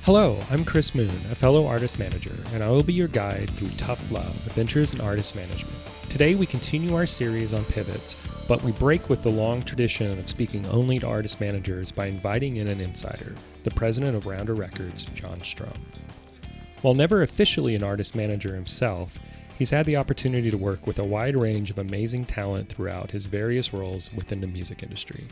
Hello, I'm Chris Moon, a fellow artist manager, and I will be your guide through tough love, adventures in artist management. Today we continue our series on pivots, but we break with the long tradition of speaking only to artist managers by inviting in an insider, the president of Rounder Records, John Strohm. While never officially an artist manager himself, he's had the opportunity to work with a wide range of amazing talent throughout his various roles within the music industry.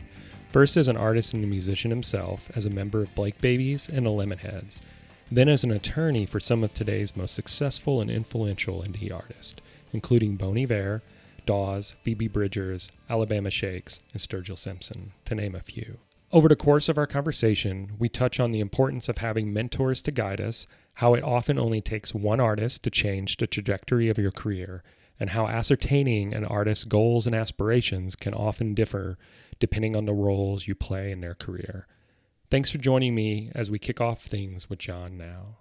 First as an artist and a musician himself, as a member of Blake Babies and the Lemonheads, then as an attorney for some of today's most successful and influential indie artists, including Bon Iver, Dawes, Phoebe Bridgers, Alabama Shakes, and Sturgill Simpson, to name a few. Over the course of our conversation, we touch on the importance of having mentors to guide us, how it often only takes one artist to change the trajectory of your career, and how ascertaining an artist's goals and aspirations can often differ depending on the roles you play in their career. Thanks for joining me as we kick off things with John now.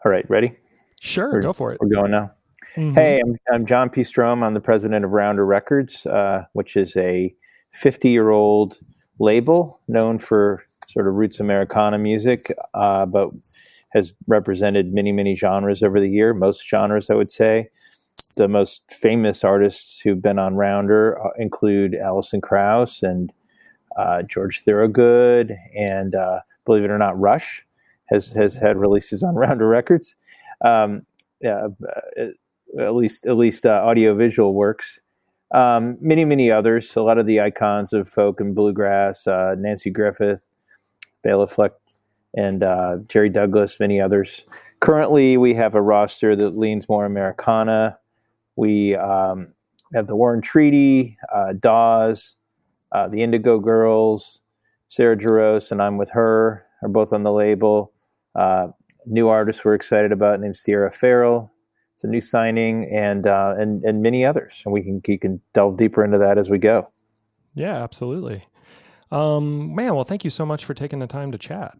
All right, ready? Sure, go for it. We're going now. Mm-hmm. Hey, I'm John P. Strohm. I'm the president of Rounder Records, which is a 50-year-old label known for sort of roots Americana music, but has represented many, many genres over the year, most genres, I would say. The most famous artists who've been on Rounder include Alison Krauss and George Thorogood, and believe it or not, Rush has had releases on Rounder Records. At least audiovisual works. Many others. A lot of the icons of folk and bluegrass, Nancy Griffith, Bela Fleck, and Jerry Douglas, many others. Currently, we have a roster that leans more Americana. We have the Warren Treaty, Dawes, the Indigo Girls, Sarah Jarosz, and I'm with her, are both on the label. New artists we're excited about named Sierra Farrell. It's a new signing, and many others. And you can delve deeper into that as we go. Yeah, absolutely. Well, thank you so much for taking the time to chat.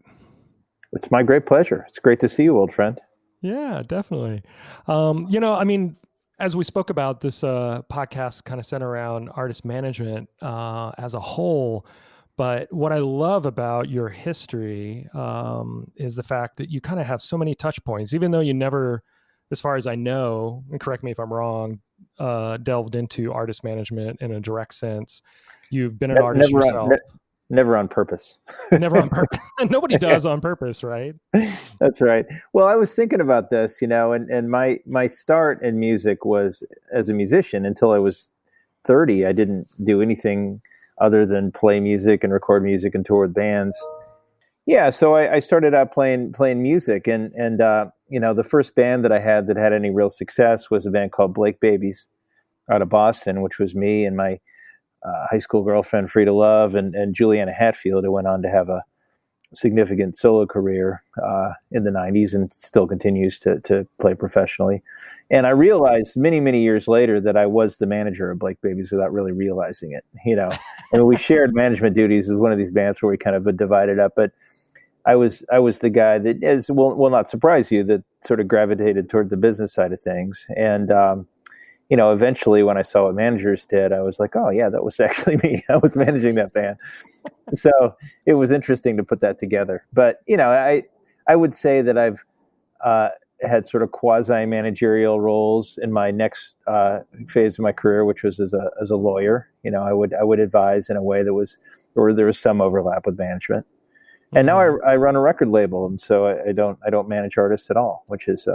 It's my great pleasure. It's great to see you, old friend. Yeah, definitely. As we spoke about, this podcast kind of centered around artist management as a whole. But what I love about your history is the fact that you kind of have so many touch points, even though you never, as far as I know, and correct me if I'm wrong, delved into artist management in a direct sense. You've been an artist yourself. Never on purpose. Never on purpose. Nobody does on purpose, right? That's right. Well, I was thinking about this, and my start in music was as a musician. Until I was 30, I didn't do anything other than play music and record music and tour with bands. Yeah, so I started out playing music, and the first band that I had any real success was a band called Blake Babies out of Boston, which was me and my high school girlfriend Frida Love and Juliana Hatfield, who went on to have a significant solo career in the 90s and still continues to play professionally. And I realized many years later that I was the manager of Blake Babies without really realizing it. And we shared management duties as one of these bands where we kind of divided up. But I was the guy that will not surprise you, that sort of gravitated toward the business side of things. And eventually when I saw what managers did, I was like, oh yeah, that was actually me. I was managing that band. So it was interesting to put that together. But, I would say that I've had sort of quasi-managerial roles in my next phase of my career, which was as a lawyer. I would advise in a way where there was some overlap with management. And now I run a record label, and so I don't manage artists at all, which has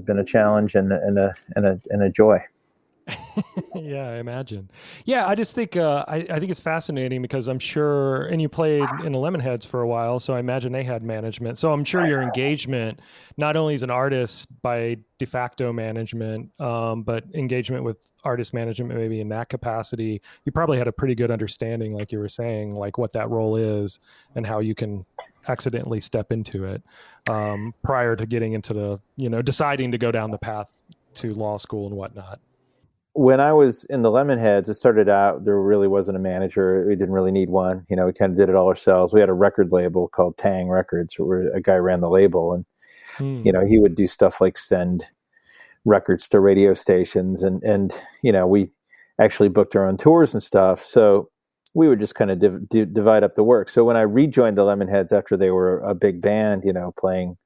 been a challenge and a joy. Yeah, I imagine. Yeah, I just think I think it's fascinating because I'm sure, and you played in the Lemonheads for a while, so I imagine they had management. So I'm sure your engagement, not only as an artist by de facto management, but engagement with artist management maybe in that capacity, you probably had a pretty good understanding, like you were saying, like what that role is and how you can accidentally step into it prior to getting into the, deciding to go down the path to law school and whatnot. When I was in the Lemonheads, it started out, there really wasn't a manager. We didn't really need one. We kind of did it all ourselves. We had a record label called Tang Records, where a guy ran the label, and he would do stuff like send records to radio stations, and we actually booked our own tours and stuff. So we would just kind of divide up the work. So when I rejoined the Lemonheads after they were a big band, playing,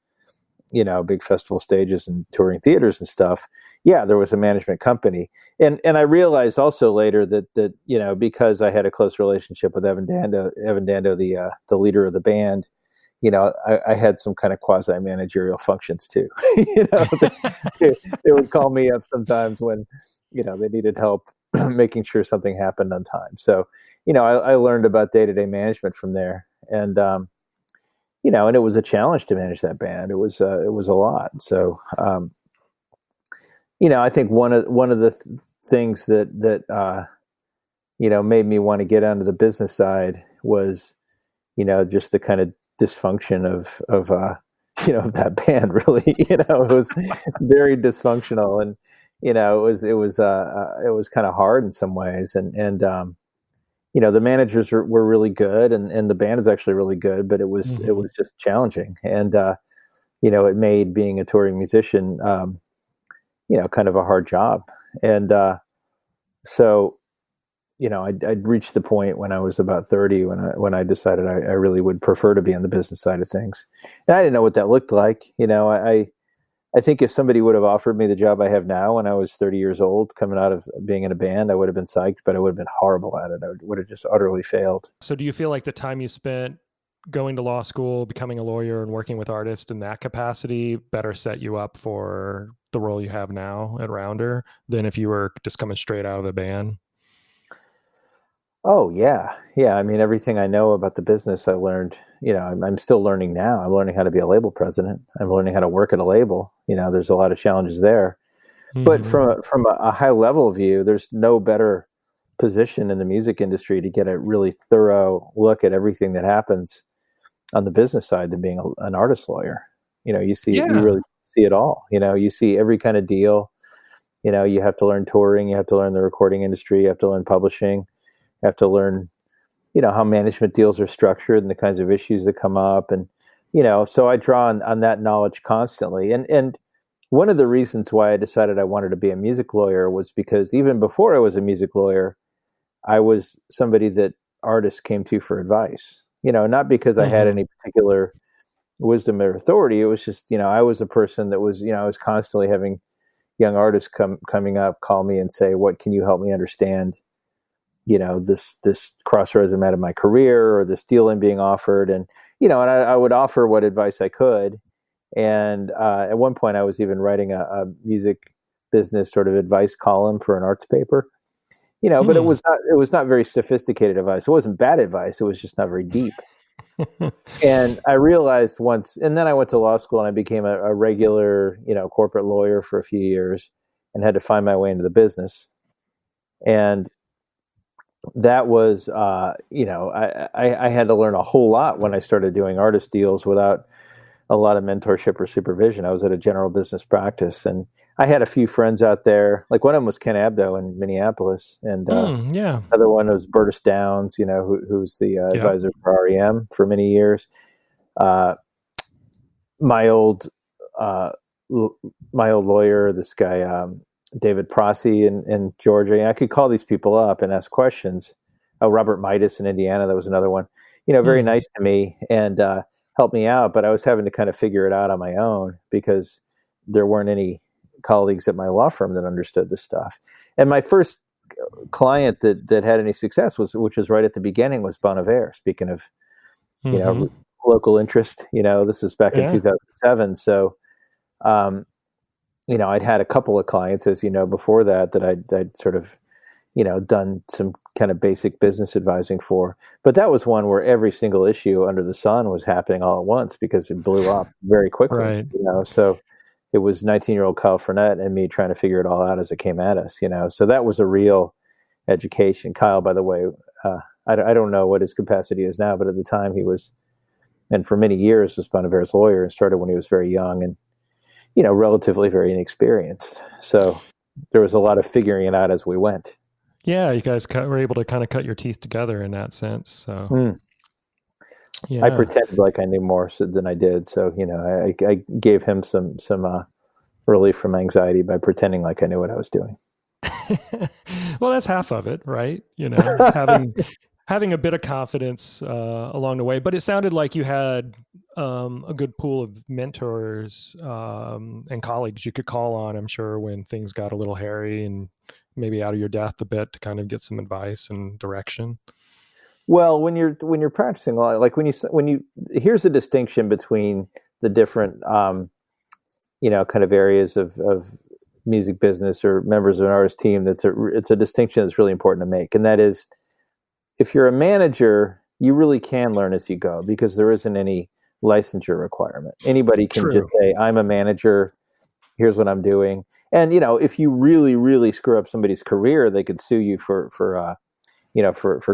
big festival stages and touring theaters and stuff, yeah, there was a management company. And I realized also later that because I had a close relationship with Evan Dando, the leader of the band, I had some kind of quasi managerial functions too. They would call me up sometimes when, they needed help making sure something happened on time. So, I learned about day-to-day management from there. And, and it was a challenge to manage that band. It was a lot. So, I think one of the things that made me want to get onto the business side was, just the kind of dysfunction of that band. Really, it was very dysfunctional, and it was kind of hard in some ways, and the managers were really good, and the band is actually really good, but it was just challenging, and it made being a touring musician kind of a hard job, and so I'd reached the point when I was about 30 when I decided I really would prefer to be on the business side of things, and I didn't know what that looked like. I think if somebody would have offered me the job I have now when I was 30 years old, coming out of being in a band, I would have been psyched, but I would have been horrible at it. I would have just utterly failed. So do you feel like the time you spent going to law school, becoming a lawyer, and working with artists in that capacity better set you up for the role you have now at Rounder than if you were just coming straight out of the band? Oh yeah. Yeah. I mean, everything I know about the business, I learned, I'm still learning now. I'm learning how to be a label president. I'm learning how to work at a label. There's a lot of challenges there, but from a high level view, there's no better position in the music industry to get a really thorough look at everything that happens on the business side than being an artist lawyer. You really see it all. You see every kind of deal. You have to learn touring, you have to learn the recording industry, you have to learn publishing, you have to learn, how management deals are structured and the kinds of issues that come up. And, so I draw on that knowledge constantly. And one of the reasons why I decided I wanted to be a music lawyer was because even before I was a music lawyer, I was somebody that artists came to for advice, not because I had any particular wisdom or authority. It was just, I was a person that was, I was constantly having young artists coming up, call me and say, what can you help me understand? This crossroads I'm at in my career, or this deal I'm being offered. And, and I would offer what advice I could. And at one point I was even writing a music business sort of advice column for an arts paper, but it was not very sophisticated advice. It wasn't bad advice. It was just not very deep. And I realized once, and then I went to law school and I became a regular, corporate lawyer for a few years and had to find my way into the business. And that was, I had to learn a whole lot when I started doing artist deals without a lot of mentorship or supervision. I was at a general business practice, and I had a few friends out there. Like one of them was Ken Abdo in Minneapolis, and another one was Burtis Downs, who's the advisor for REM for many years. My old lawyer, this guy David Prossi in Georgia. I could call these people up and ask questions. Oh, Robert Midas in Indiana, that was another one. Very nice to me and helped me out, but I was having to kind of figure it out on my own because there weren't any colleagues at my law firm that understood this stuff. And my first client that had any success which was right at the beginning, was Bon Iver. Speaking of, local interest, this is back in 2007. So, I'd had a couple of clients, as before that I'd sort of, done some kind of basic business advising for. But that was one where every single issue under the sun was happening all at once because it blew up very quickly. Right. So it was 19-year-old Kyle Fournette and me trying to figure it all out as it came at us. So that was a real education. Kyle, by the way, I don't know what his capacity is now, but at the time he was, and for many years, was Bon Iver's lawyer, and started when he was very young and, relatively very inexperienced. So there was a lot of figuring it out as we went. Yeah, you guys were able to kind of cut your teeth together in that sense. So I pretended like I knew more than I did. So, I gave him some relief from anxiety by pretending like I knew what I was doing. Well, that's half of it, right? Having having a bit of confidence along the way. But it sounded like you had a good pool of mentors and colleagues you could call on, I'm sure, when things got a little hairy and maybe out of your depth a bit to kind of get some advice and direction. Well, when you're practicing law, like when you here's the distinction between the different kind of areas of music business or members of an artist team. It's a distinction that's really important to make, and that is, if you're a manager, you really can learn as you go because there isn't any licensure requirement. Anybody can just True. say, "I'm a manager. Here's what I'm doing." And if you really, really screw up somebody's career, they could sue you for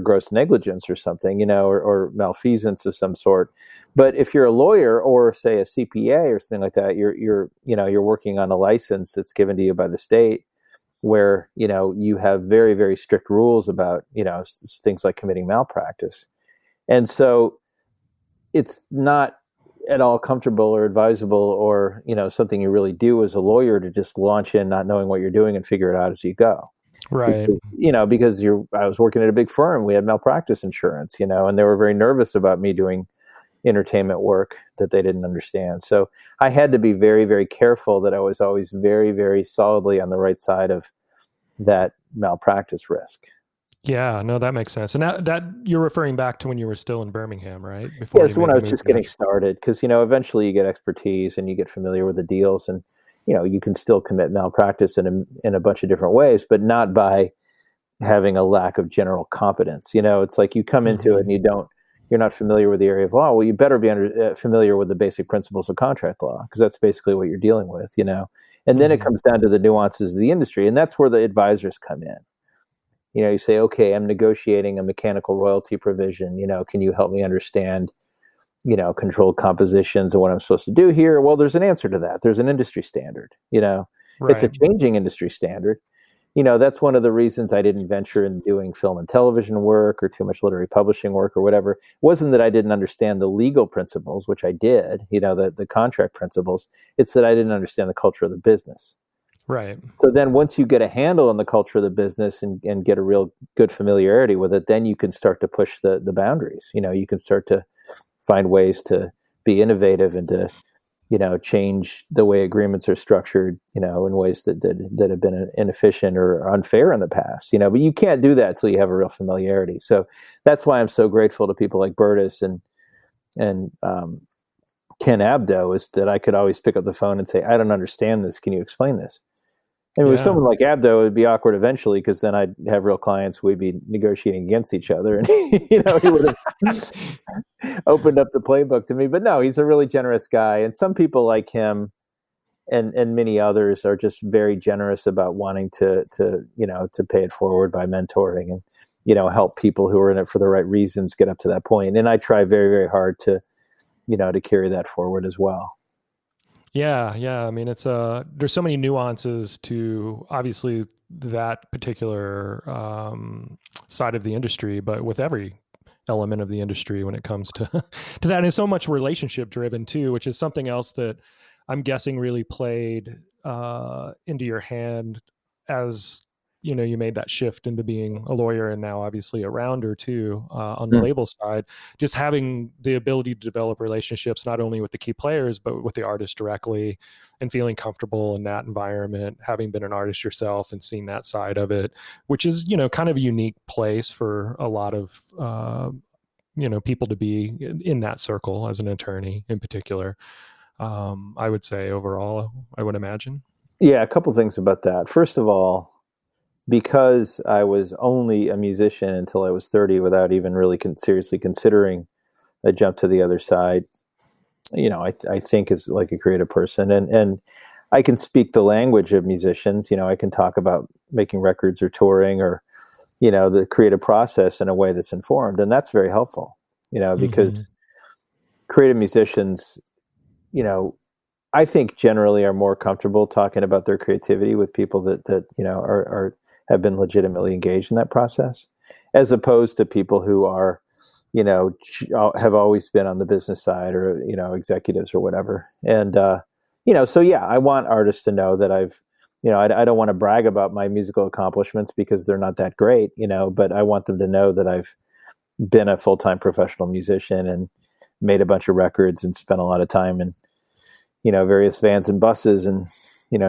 gross negligence or something, or malfeasance of some sort. But if you're a lawyer or say a CPA or something like that, you're working on a license that's given to you by the state, where you have very, very strict rules about things like committing malpractice. And so it's not at all comfortable or advisable or something you really do as a lawyer to just launch in not knowing what you're doing and figure it out as you go. Right. Because I was working at a big firm, we had malpractice insurance, and they were very nervous about me doing entertainment work that they didn't understand. So I had to be very, very careful that I was always very, very solidly on the right side of that malpractice risk. Yeah, no, that makes sense. And that you're referring back to when you were still in Birmingham, right? Before Yeah, you so when made I the was move just to getting Nashville. started, because eventually you get expertise and you get familiar with the deals, and you can still commit malpractice in a bunch of different ways, but not by having a lack of general competence. It's like you come into it and you're not familiar with the area of law. Well, you better be familiar with the basic principles of contract law, because that's basically what you're dealing with, and then it comes down to the nuances of the industry. And that's where the advisors come in. You say, okay, I'm negotiating a mechanical royalty provision. Can you help me understand, controlled compositions and what I'm supposed to do here? Well, there's an answer to that. There's an industry standard, it's a Right. changing industry standard. That's one of the reasons I didn't venture in doing film and television work or too much literary publishing work or whatever. It wasn't that I didn't understand the legal principles, which I did, the contract principles. It's that I didn't understand the culture of the business. Right. So then once you get a handle on the culture of the business and get a real good familiarity with it, then you can start to push the boundaries. You can start to find ways to be innovative and to change the way agreements are structured, in ways that have been inefficient or unfair in the past, but you can't do that until you have a real familiarity. So that's why I'm so grateful to people like Burtis and Ken Abdo, is that I could always pick up the phone and say, I don't understand this. Can you explain this? And with Yeah. someone like Abdo, it'd be awkward eventually, because then I'd have real clients. We'd be negotiating against each other, and he would have opened up the playbook to me. But no, he's a really generous guy, and some people like him and many others are just very generous about wanting to pay it forward by mentoring and help people who are in it for the right reasons get up to that point. And I try very, very hard to to carry that forward as well. Yeah, yeah. I mean, it's there's so many nuances to obviously that particular side of the industry, but with every element of the industry when it comes to to that, and it's so much relationship driven too, which is something else that I'm guessing really played into your hand as you made that shift into being a lawyer and now obviously a rounder too on the Mm. label side. Just having the ability to develop relationships not only with the key players but with the artist directly, and feeling comfortable in that environment, having been an artist yourself and seeing that side of it, which is kind of a unique place for a lot of people to be in that circle as an attorney in particular. I would say overall, I would imagine. Yeah, a couple things about that. First of all, because I was only a musician until I was 30, without even really seriously considering a jump to the other side, I think is like a creative person, and I can speak the language of musicians. I can talk about making records or touring or the creative process in a way that's informed, and that's very helpful. Mm-hmm. Because creative musicians, you know, I think generally are more comfortable talking about their creativity with people that are have been legitimately engaged in that process, as opposed to people who are have always been on the business side, or executives or whatever. And so yeah, I want artists to know that I've I don't want to brag about my musical accomplishments because they're not that great, but I want them to know that I've been a full-time professional musician and made a bunch of records and spent a lot of time in, various vans and buses and,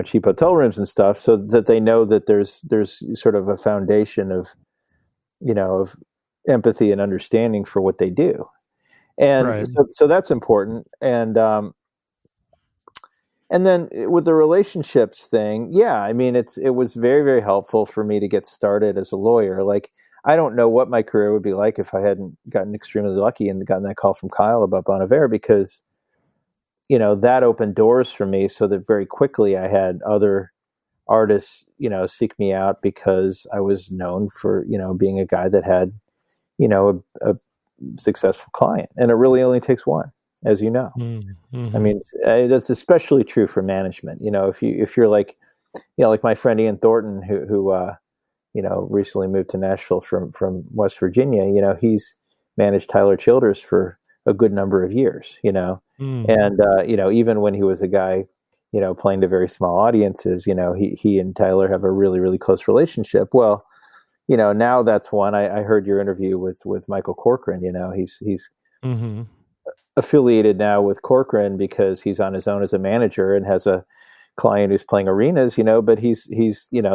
cheap hotel rooms and stuff, so that they know that there's sort of a foundation of, of empathy and understanding for what they do. And Right. so that's important. And then with the relationships thing, yeah, I mean, it was very, very helpful for me to get started as a lawyer. Like, I don't know what my career would be like if I hadn't gotten extremely lucky and gotten that call from Kyle about Bon Iver, because, that opened doors for me, so that very quickly I had other artists, seek me out because I was known for, being a guy that had, a successful client. And it really only takes one, as you know. I Mm-hmm. mean, that's especially true for management. If you're like, like my friend Ian Thornton, who recently moved to Nashville from West Virginia. He's managed Tyler Childers for a good number of years. Mm. And even when he was a guy, playing to very small audiences, he and Tyler have a really, really close relationship. Well, now that's one. I heard your interview with Michael Corcoran. He's Mm-hmm. affiliated now with Corcoran because he's on his own as a manager and has a client who's playing arenas, but he's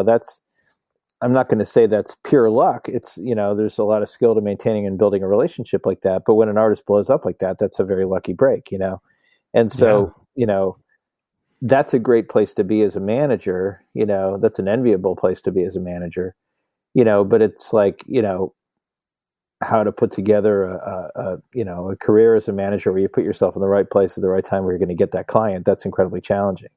that's, I'm not going to say that's pure luck. It's, there's a lot of skill to maintaining and building a relationship like that. But when an artist blows up like that, that's a very lucky break, And Yeah. so, that's a great place to be as a manager, that's an enviable place to be as a manager, but it's like, how to put together a career as a manager where you put yourself in the right place at the right time where you're going to get that client. That's incredibly challenging,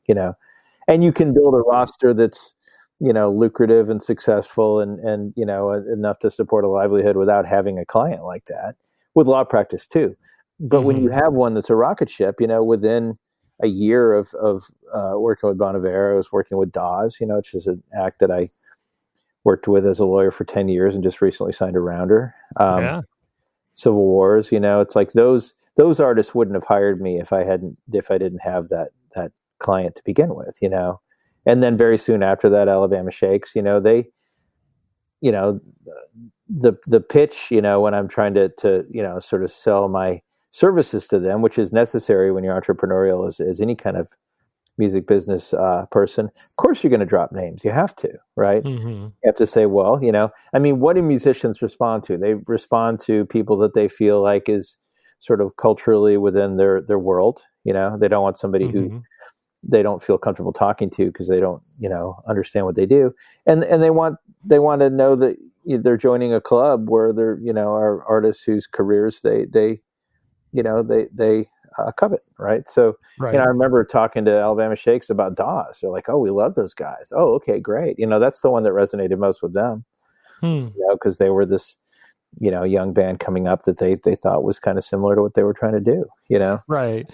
and you can build a roster that's, lucrative and successful and, enough to support a livelihood without having a client like that, with law practice too. But when you Mm-hmm. have one that's a rocket ship, within a year of working with Bon Iver, I was working with Dawes, which is an act that I worked with as a lawyer for 10 years and just recently signed a rounder. Yeah. Civil Wars, it's like those artists wouldn't have hired me if I didn't have that client to begin with, And then very soon after that, Alabama Shakes, they, you know, the pitch, when I'm trying to sort of sell my services to them, which is necessary when you're entrepreneurial as any kind of music business person. Of course, you're going to drop names. You have to, right? Mm-hmm. You have to say, well, I mean, what do musicians respond to? They respond to people that they feel like is sort of culturally within their world. They don't want somebody who Mm-hmm. they don't feel comfortable talking to because they don't, understand what they do, and they want to know that they're joining a club where they're, are artists whose careers they covet, right? So, I Right. remember talking to Alabama Shakes about Dawes. They're like, "Oh, we love those guys. Oh, okay, great." That's the one that resonated most with them, Hmm. because they were this, young band coming up that they thought was kind of similar to what they were trying to do. Right.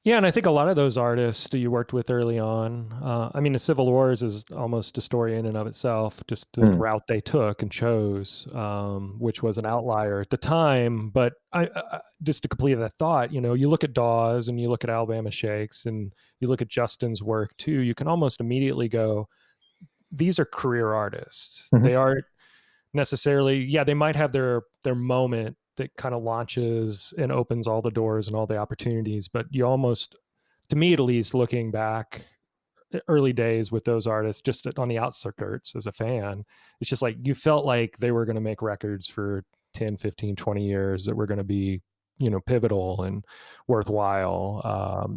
Yeah, and I think a lot of those artists that you worked with early on, I mean, the Civil Wars is almost a story in and of itself, just the Mm. route they took and chose, which was an outlier at the time. But just to complete that thought, you look at Dawes and you look at Alabama Shakes and you look at Justin's work too, you can almost immediately go, these are career artists. Mhm. They aren't necessarily, yeah, they might have their moment that kind of launches and opens all the doors and all the opportunities, but you almost, to me at least, looking back early days with those artists just on the outskirts as a fan, it's just like you felt like they were going to make records for 10, 15, 20 years that were going to be, pivotal and worthwhile.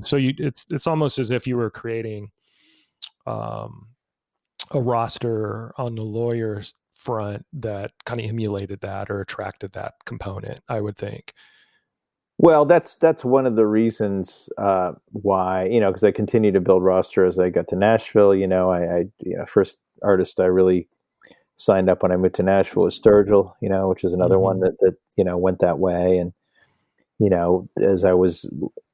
So it's almost as if you were creating um, a roster on the lawyers front that kind of emulated that or attracted that component, I would think. Well, that's one of the reasons why, because I continue to build roster as I got to Nashville. First artist I really signed up when I moved to Nashville was Sturgill, which is another one Mm-hmm. that went that way. And as I was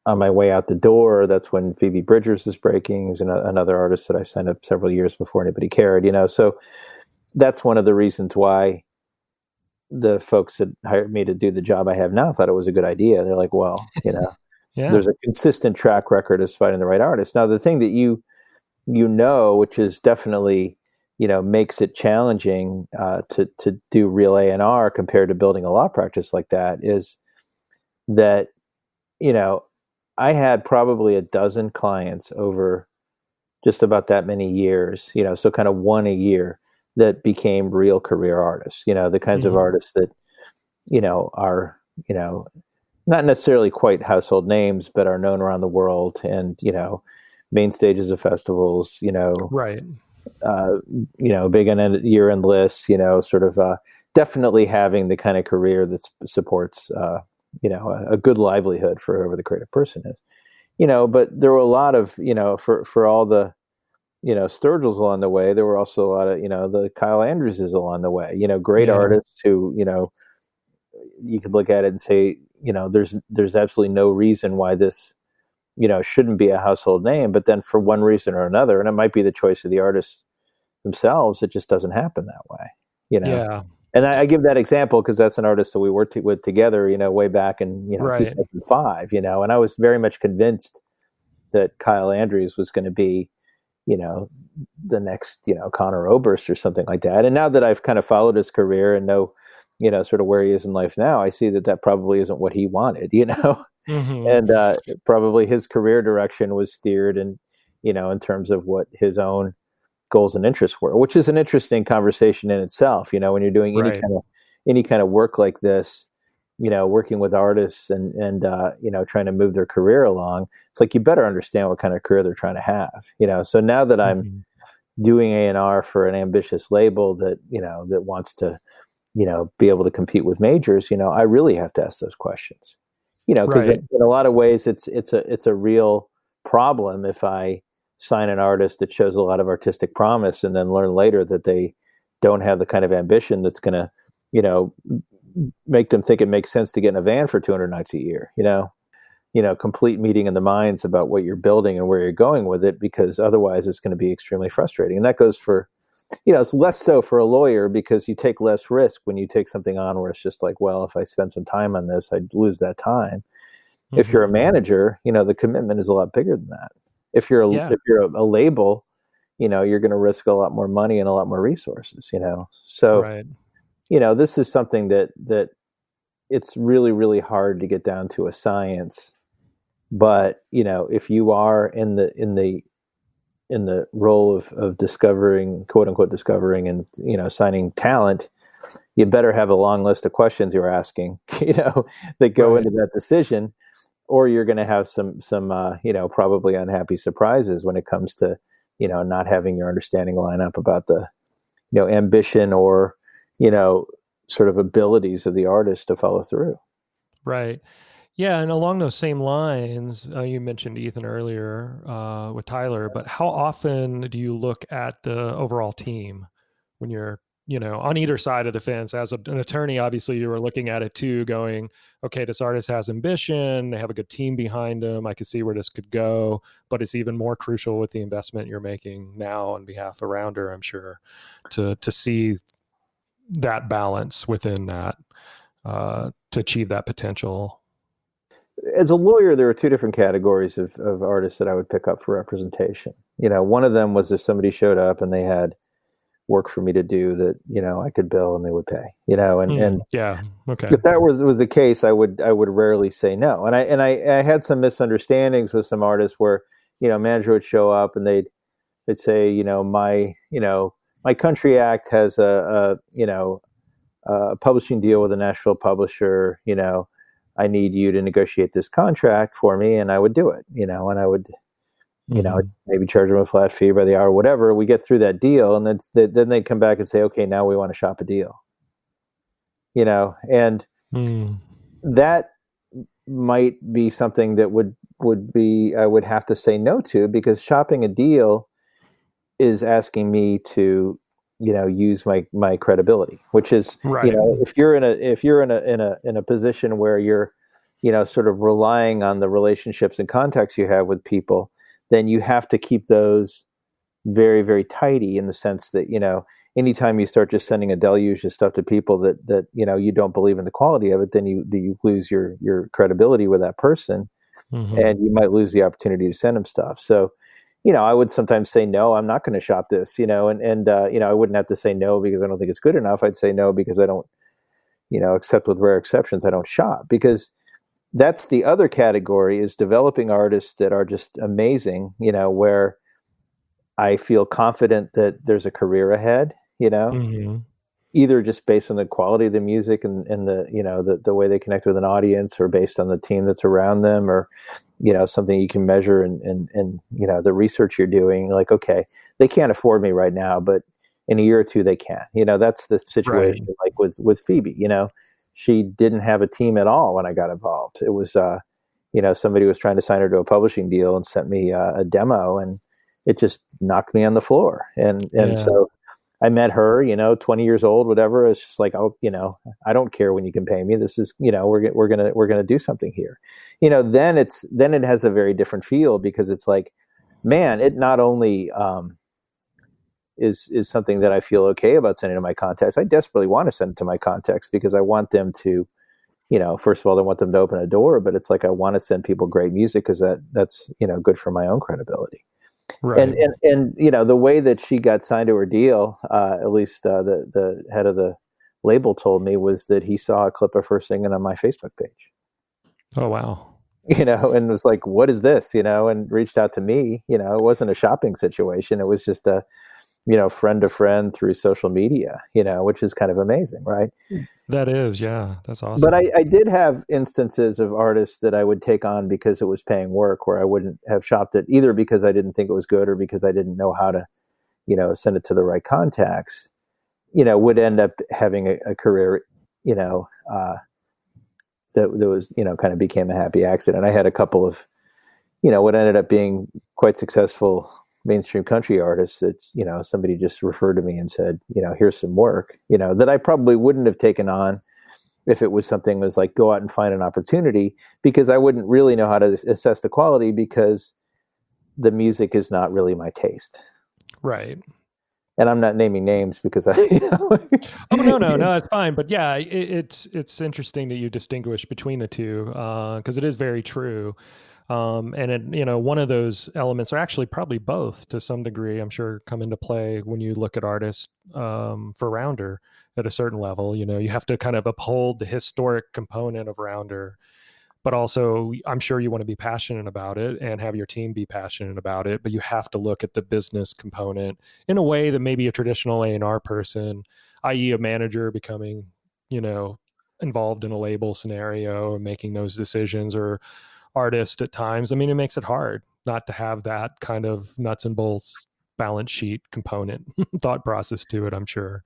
on my way out the door, that's when Phoebe Bridgers was breaking. Who's another artist that I signed up several years before anybody cared. So that's one of the reasons why the folks that hired me to do the job I have now thought it was a good idea. They're like, well, Yeah. there's a consistent track record of finding the right artist. Now, the thing that which is definitely, makes it challenging to do real A&R compared to building a law practice like that is that, I had probably a dozen clients over just about that many years, so kind of one a year that became real career artists, the kinds of Mhm. artists that, are, not necessarily quite household names, but are known around the world and, main stages of festivals, Right. uh, big on year-end lists, sort of definitely having the kind of career that supports, a good livelihood for whoever the creative person is, but there were a lot of, for all the, Sturgills along the way, there were also a lot of, the Kyle Andrewses along the way, great Yeah. artists who, you could look at it and say, there's absolutely no reason why this, shouldn't be a household name, but then for one reason or another, and it might be the choice of the artists themselves, it just doesn't happen that way, you know. Yeah. And I give that example because that's an artist that we worked with together, way back in Right. 2005, and I was very much convinced that Kyle Andrews was going to be, you know, the next, Conor Oberst or something like that. And now that I've kind of followed his career and know, sort of where he is in life now, I see that that probably isn't what he wanted, Mhm. and probably his career direction was steered in, in terms of what his own goals and interests were, which is an interesting conversation in itself. When you're doing Right. any kind of work like this, working with artists and trying to move their career along, it's like you better understand what kind of career they're trying to have. So now that I'm Mhm. doing A&R for an ambitious label that that wants to be able to compete with majors, I really have to ask those questions. Because Right. in a lot of ways, it's a real problem if I sign an artist that shows a lot of artistic promise and then learn later that they don't have the kind of ambition that's going to, make them think it makes sense to get in a van for 200 nights a year. Complete meeting in the minds about what you're building and where you're going with it, because otherwise it's going to be extremely frustrating. And that goes for, it's less so for a lawyer because you take less risk when you take something on where it's just like, well, if I spend some time on this, I'd lose that time. If you're a Mhm. manager, the commitment is a lot bigger than that. If you're Yeah. a label, you're going to risk a lot more money and a lot more resources. So Right. this is something that it's really really hard to get down to a science. But if you are in the role of discovering, quote unquote, discovering and signing talent, you better have a long list of questions you're asking, that go Right. into that decision, or you're going to have some probably unhappy surprises when it comes to not having your understanding line up about the ambition or you know sort of abilities of the artist to follow through. Right. Yeah, and along those same lines, you mentioned Ethan earlier with Tyler, but how often do you look at the overall team when you're, on either side of the fence? As an attorney, obviously, you were looking at it too, going, okay, this artist has ambition, they have a good team behind them, I could see where this could go, but it's even more crucial with the investment you're making now on behalf of Rounder, I'm sure, to see that balance within that, to achieve that potential. As a lawyer, there are two different categories of artists that I would pick up for representation. One of them was if somebody showed up and they had work for me to do that I could bill and they would pay. Yeah. Okay. If that was the case, I would rarely say no. And I had some misunderstandings with some artists where manager would show up and they'd say my country act has a publishing deal with a Nashville publisher. I need you to negotiate this contract for me, and I would do it. And I would Mhm. maybe charge them a flat fee by the hour, whatever. We get through that deal, and then they come back and say, okay, now we want to shop a deal. And Mm. that might be something that would be I would have to say no to, because shopping a deal is asking me to use my credibility, which is Right. if you're in a position where you're sort of relying on the relationships and contacts you have with people, then you have to keep those very very tidy, in the sense that anytime you start just sending a deluge of stuff to people that you don't believe in the quality of it, then you lose your credibility with that person, Mhm. and you might lose the opportunity to send them stuff. So I would sometimes say, no, I'm not going to shop this, and I wouldn't have to say no because I don't think it's good enough. I'd say no because I don't, except with rare exceptions, I don't shop, because that's the other category, is developing artists that are just amazing, where I feel confident that there's a career ahead, Hmm. either just based on the quality of the music and the way they connect with an audience, or based on the team that's around them, or something you can measure and the research you're doing, like, okay, they can't afford me right now, but in a year or two they can. That's the Right. situation, like with Phoebe. She didn't have a team at all when I got involved. It was somebody was trying to sign her to a publishing deal and sent me a demo, and it just knocked me on the floor. And Yeah. so I met her, 20 years old, whatever. It's just like, oh, I don't care when you can pay me. This is, we're gonna do something here. Then it has a very different feel, because it's like, man, it not only is something that I feel okay about sending to my contacts. I desperately want to send it to my contacts, because I want them to, first of all, I want them to open a door, but it's like, I want to send people great music, because that's good for my own credibility. And Right. the way that she got signed to her deal, at least the head of the label told me, was that he saw a clip of her singing on my Facebook page, Oh, wow. and was like, "What is this?" And reached out to me. It wasn't a shopping situation; it was just a friend to friend through social media. Which is kind of amazing, right? That is, yeah, that's But awesome. I did have instances of artists that I would take on because it was paying work, where I wouldn't have shopped it, either because I didn't think it was good, or because I didn't know how to send it to the right contacts, would end up having a career, that was, kind of became a happy accident. I had a couple of, what ended up being quite successful mainstream country artists that, somebody just referred to me and said, here's some work, that I probably wouldn't have taken on if it was something that was like, go out and find an opportunity, because I wouldn't really know how to assess the quality, because the music is not really my taste. Right. And I'm not naming names because I, Oh, no, no, no, that's fine. But yeah, it's interesting that you distinguish between the two, because it is very true. And one of those elements, are actually probably both to some degree, I'm sure, come into play when you look at artists, for Rounder at a certain level. You have to kind of uphold the historic component of Rounder, but also I'm sure you want to be passionate about it and have your team be passionate about it, but you have to look at the business component in a way that maybe a traditional A&R person, i.e. a manager becoming, you know, involved in a label scenario and making those decisions, or artist at times. I mean, it makes it hard not to have that kind of nuts and bolts balance sheet component thought process to it, I'm sure.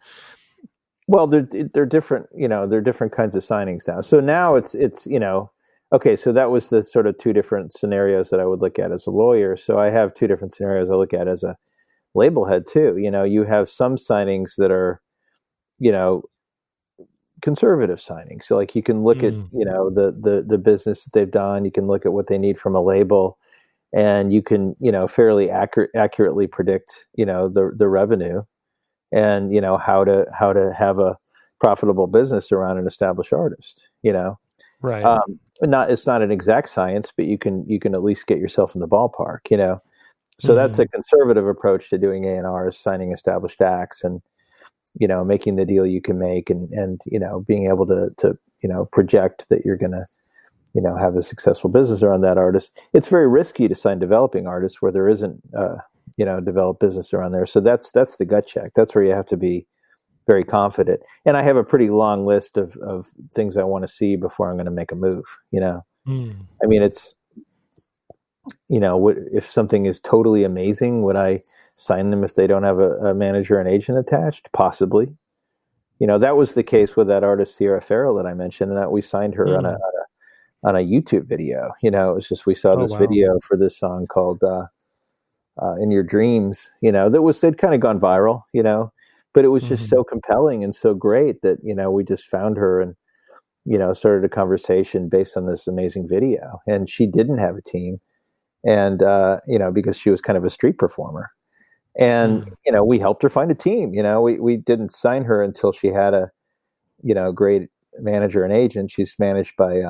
well, they're different, they're different kinds of signings now. So now it's okay. So that was the sort of two different scenarios that I would look at as a lawyer. So I have two different scenarios I look at as a label head too. You have some signings that are, you know, conservative signings. So like, you can look at, Mm, the business that they've done. You can look at what they need from a label, and you can, fairly accurately predict, the revenue, and how to have a profitable business around an established artist. right. Not It's not an exact science, but you can at least get yourself in the ballpark. So that's a Hmm. conservative approach to doing A&R, is signing established acts, and making the deal you can make, and being able to project that you're going to have a successful business around that artist. It's very risky to sign developing artists where there isn't developed business around there. So that's the gut check. That's where you have to be very confident. And I have a pretty long list of things I want to see before I'm going to make a move. Mm. I mean, it's if something is totally amazing, would I sign them if they don't have a manager and agent attached? Possibly. That was the case with that artist Sierra Farrell that I mentioned, and that we signed her Mm. on a YouTube video. It was just, we saw Oh, this wow. video for this song called "In Your Dreams." They'd kind of gone viral. But it was just Hmm. so compelling and so great that we just found her, and started a conversation based on this amazing video. And she didn't have a team, and because she was kind of a street performer. And Mm. we helped her find a team. We didn't sign her until she had a great manager and agent. She's managed by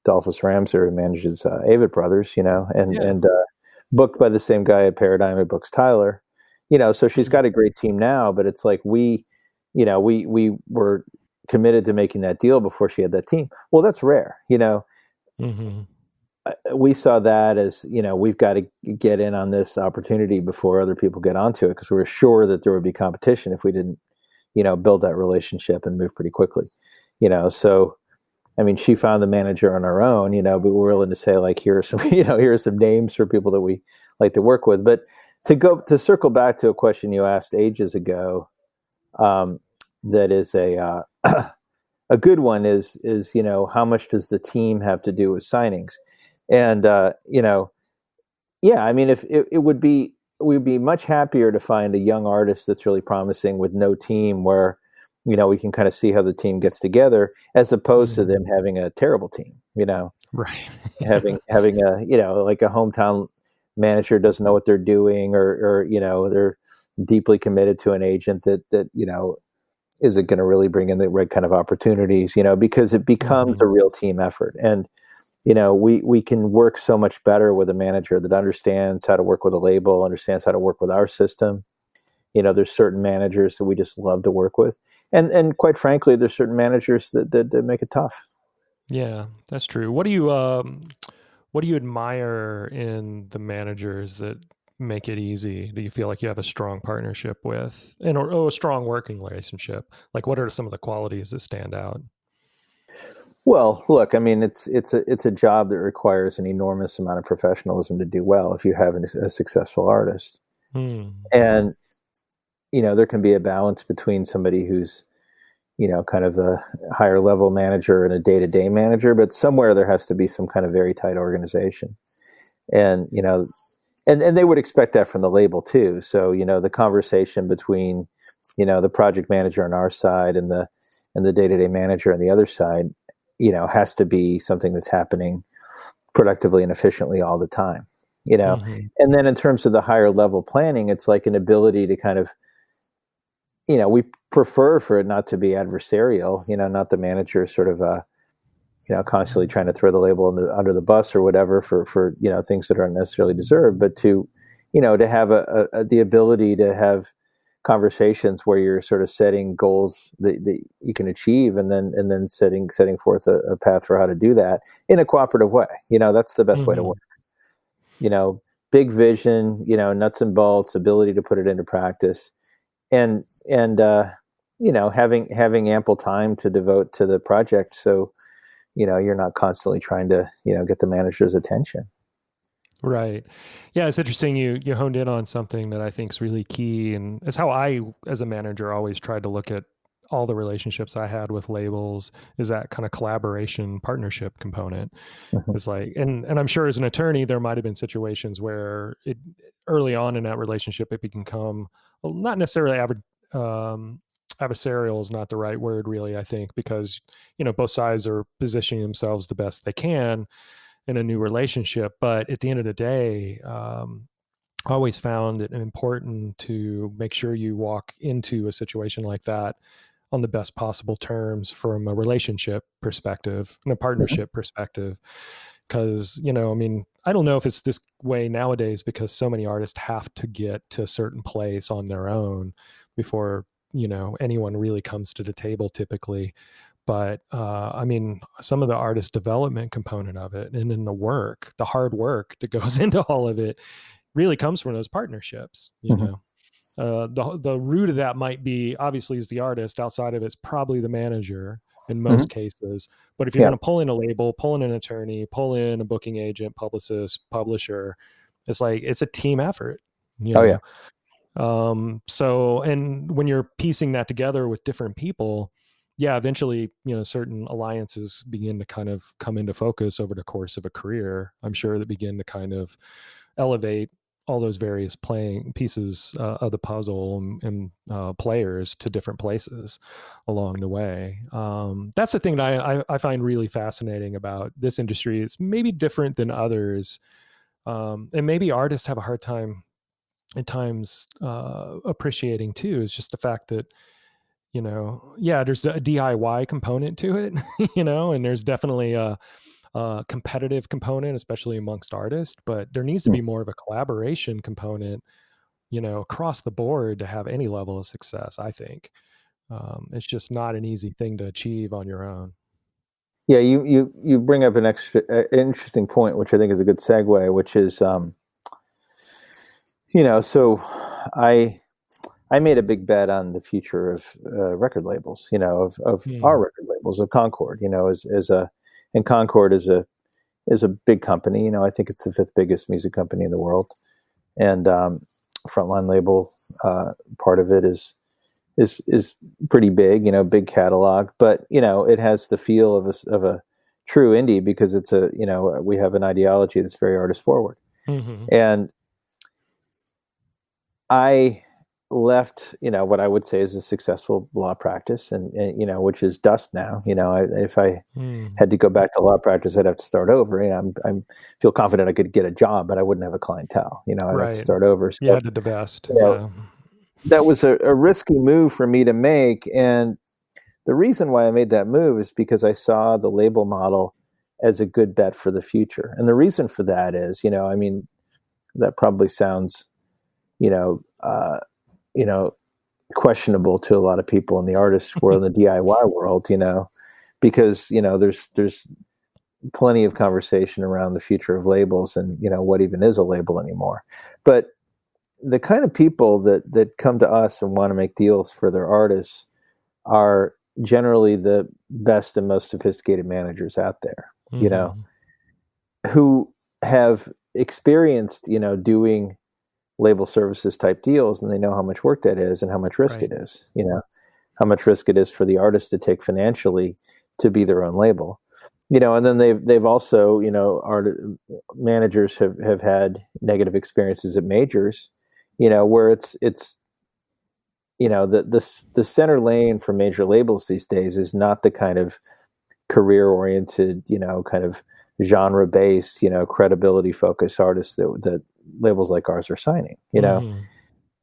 Dolphus Ramser, who manages Avid Brothers, and Yeah. booked by the same guy at Paradigm who books Tyler. So she's got a great team now, but it's like we were committed to making that deal before she had that team. Well, that's rare. Mm-hmm. We saw that as, we've got to get in on this opportunity before other people get onto it, because we were sure that there would be competition if we didn't, build that relationship and move pretty quickly. So I mean, she found the manager on her own, but we're willing to say, like, here are some, here are some names for people that we like to work with. But to circle back to a question you asked ages ago, that is a good one is, how much does the team have to do with signings? And, yeah, I mean, if it would be, we'd be much happier to find a young artist that's really promising with no team, where, we can kind of see how the team gets together, as opposed to them having a terrible team, Right. having a, like a hometown manager doesn't know what they're doing, or they're deeply committed to an agent that isn't going to really bring in the right kind of opportunities, because it becomes a real team effort. And, we can work so much better with a manager that understands how to work with a label, understands how to work with our system. There's certain managers that we just love to work with. And quite frankly, there's certain managers that make it tough. Yeah, that's true. What do you admire in the managers that make it easy? Do you feel like you have a strong partnership with, and or a strong working relationship? Like, what are some of the qualities that stand out? Well, look, I mean, it's a job that requires an enormous amount of professionalism to do well if you have a successful artist. Hmm. And, there can be a balance between somebody who's, kind of a higher level manager and a day-to-day manager, but somewhere there has to be some kind of very tight organization. And, and they would expect that from the label too. So, the conversation between, the project manager on our side and the day-to-day manager on the other side, has to be something that's happening productively and efficiently all the time, Hmm. and then in terms of the higher level planning, it's like an ability to kind of, we prefer for it not to be adversarial, not the manager sort of, constantly trying to throw the label under the bus or whatever for things that aren't necessarily deserved, but to, to have the ability to have conversations where you're sort of setting goals that you can achieve, and then setting forth a path for how to do that in a cooperative way. That's the best way to Hmm. work. You know, Big vision, nuts and bolts, ability to put it into practice, and having ample time to devote to the project, so you're not constantly trying to get the manager's attention. Right. Yeah, it's interesting you honed in on something that I think is really key, and it's how I, as a manager, always tried to look at all the relationships I had with labels, is that kind of collaboration partnership component. Mhm. It's like, and I'm sure as an attorney there might have been situations where it, early on in that relationship, it can become, well, not necessarily adversarial is not the right word, really, I think, because both sides are positioning themselves the best they can in a new relationship. But at the end of the day, I always found it important to make sure you walk into a situation like that on the best possible terms from a relationship perspective and a Mhm. partnership perspective. Because, I mean, I don't know if it's this way nowadays because so many artists have to get to a certain place on their own before, anyone really comes to the table typically. But I mean, some of the artist development component of it, and then the hard work that goes into all of it, really comes from those partnerships. Mhm. The root of that might be, obviously, is the artist. Outside of it's probably the manager in Mhm. most cases. But if you're Yeah. going to pull in a label, pull in an attorney, pull in a booking agent, publicist, publisher, it's like it's a team effort. You Oh yeah. know, so, and when you're piecing that together with different people, yeah, eventually, certain alliances begin to kind of come into focus over the course of a career. I'm sure that begin to kind of elevate all those various playing pieces of the puzzle, and players to different places along the way. That's the thing that I find really fascinating about this industry. It's maybe different than others, and maybe artists have a hard time at times appreciating too, is just the fact that, yeah, there's a DIY component to it, and there's definitely competitive component, especially amongst artists, but there needs to Mm. be more of a collaboration component, across the board to have any level of success, I think. It's just not an easy thing to achieve on your own. Yeah, you bring up an interesting point, which I think is a good segue, which is, so I I made a big bet on the future of record labels, of our Mm, record labels, of Concord, and Concord is a big company. I think it's the fifth biggest music company in the world, and Frontline label, part of it is pretty big, big catalog, but it has the feel of a true indie because we have an ideology that's very artist forward. mhm. And I left, what I would say is a successful law practice, and which is dust now. If I Mm. had to go back to law practice, I'd have to start over. I'm feel confident I could get a job, but I wouldn't have a clientele. I'd have to Right. start over. You So had to divest. you know, Yeah. that was a risky move for me to make, and the reason why I made that move is because I saw the label model as a good bet for the future. And the reason for that is, that probably sounds, you know, uh, you know, questionable to a lot of people in the artist world, in the DIY world, because there's plenty of conversation around the future of labels and what even is a label anymore. But the kind of people that come to us and want to make deals for their artists are generally the best and most sophisticated managers out there, Mhm. who have experienced, doing label services type deals, and they know how much work that is and how much risk it Right. is, how much risk it is for the artist to take financially to be their own label. And then they've also, art managers have had negative experiences at majors, where it's the center lane for major labels these days is not the kind of career oriented, kind of genre based, credibility focused artists that labels like ours are signing. Mhm.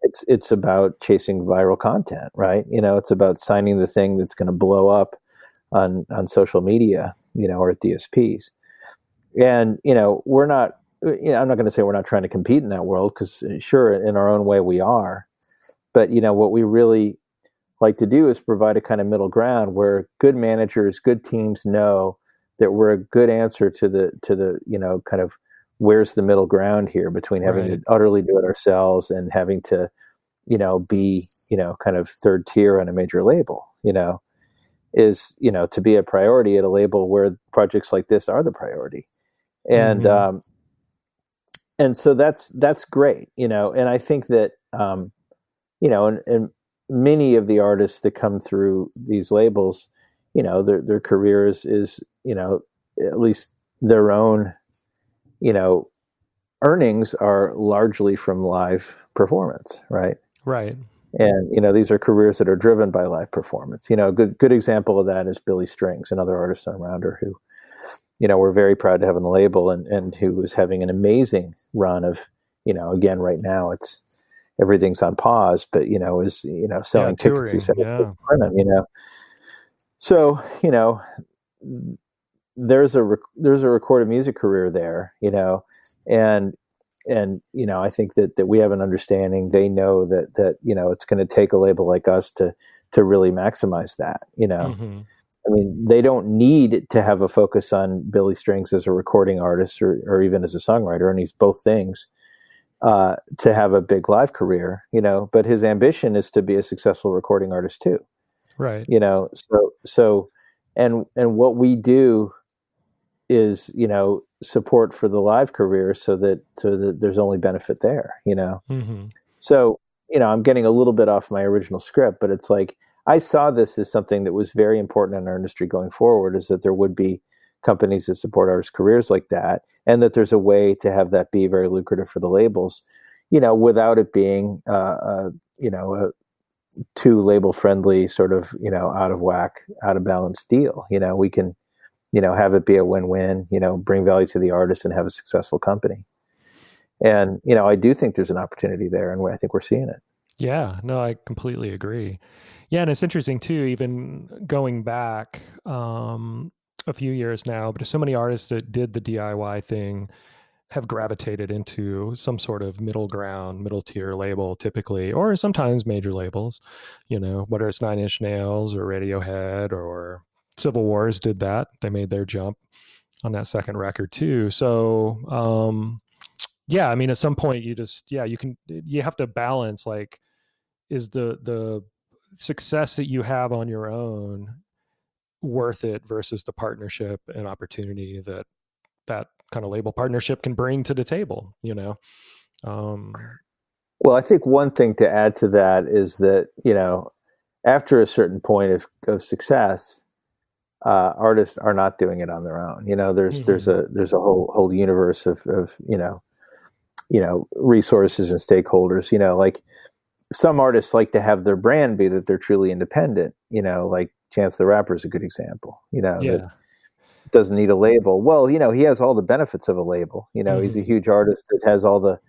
It's about chasing viral content, right? It's about signing the thing that's going to blow up on social media, or at DSPs. And we're not. I'm not going to say we're not trying to compete in that world, because sure, in our own way we are. But what we really like to do is provide a kind of middle ground where good managers, good teams know that we're a good answer to the kind of where's the middle ground here between having to Right. utterly do it ourselves and having to be kind of third tier on a major label. Is to be a priority at a label where projects like this are the priority. And Mhm. and so that's great. And I think that and many of the artists that come through these labels, their career is at least their own, you know, earnings are largely from live performance, right? Right. And these are careers that are driven by live performance. A good example of that is Billy Strings, another artist on Rounder, who we're very proud to have on the label, and who is having an amazing run of, again, right now it's everything's on pause, but is Yeah, selling tickets as touring. fast as they Yeah. can print them. So there's a recorded music career there, and I think that we have an understanding. They know that it's going to take a label like us to really maximize that. Mhm. I mean, they don't need to have a focus on Billy Strings as a recording artist, or even as a songwriter, and he's both things, to have a big live career, but his ambition is to be a successful recording artist too, Right. so and what we do is, support for the live career, so that there's only benefit there. Mhm. So, I'm getting a little bit off my original script, but it's like I saw this as something that was very important in our industry going forward, is that there would be companies that support artists' careers like that, and that there's a way to have that be very lucrative for the labels, without it being, a too label friendly sort of, out of whack, out of balance deal. We can, have it be a win-win, bring value to the artist and have a successful company. And, I do think there's an opportunity there, and I think we're seeing it. Yeah, no, I completely agree. Yeah, and it's interesting too, even going back, a few years now, but so many artists that did the DIY thing have gravitated into some sort of middle ground, middle tier label typically, or sometimes major labels, whether it's Nine Inch Nails or Radiohead or Civil Wars did that. They made their jump on that second record too. So, yeah, I mean, at some point you just, yeah, you have to balance like, is the success that you have on your own worth it versus the partnership and opportunity that kind of label partnership can bring to the table. um Well, I think one thing to add to that is that, after a certain point of success, artists are not doing it on their own. mhm. There's a whole universe of resources and stakeholders. Like some artists like to have their brand be that they're truly independent. Like Chance the Rapper is a good example. That Yeah. doesn't need a label. Well, he has all the benefits of a label. He's a Mhm. huge artist that has all the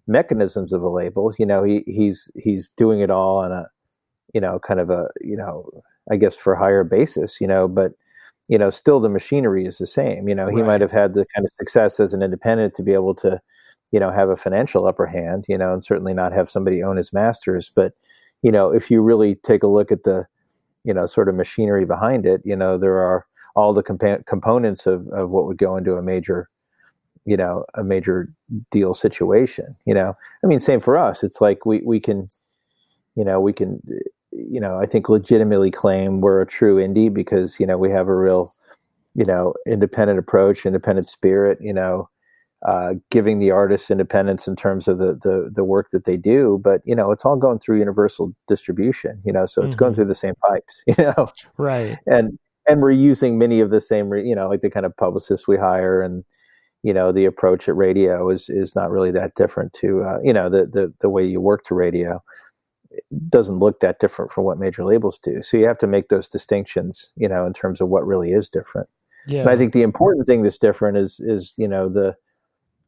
mechanisms of a label. He's doing it all on a kind of a I guess for higher basis. But still the machinery is the same. He might Right. have had the kind of success as an independent to be able to have a financial upper hand. And certainly not have somebody own his masters. But if you really take a look at the sort of machinery behind it, there are all the components of what would go into a major deal situation. I mean, same for us. It's like we can we can I think legitimately claim we're a true indie because we have a real independent approach, independent spirit, giving the artists independence in terms of the work that they do. But it's all going through universal distribution, so it's going through Mhm. the same pipes. Right. And we're using many of the same like the kind of publicists we hire, and the approach at radio is not really that different to the way you work to radio doesn't look that different from what major labels do. So you have to make those distinctions, in terms of what really is different. And I Yeah. think the important thing that's different is the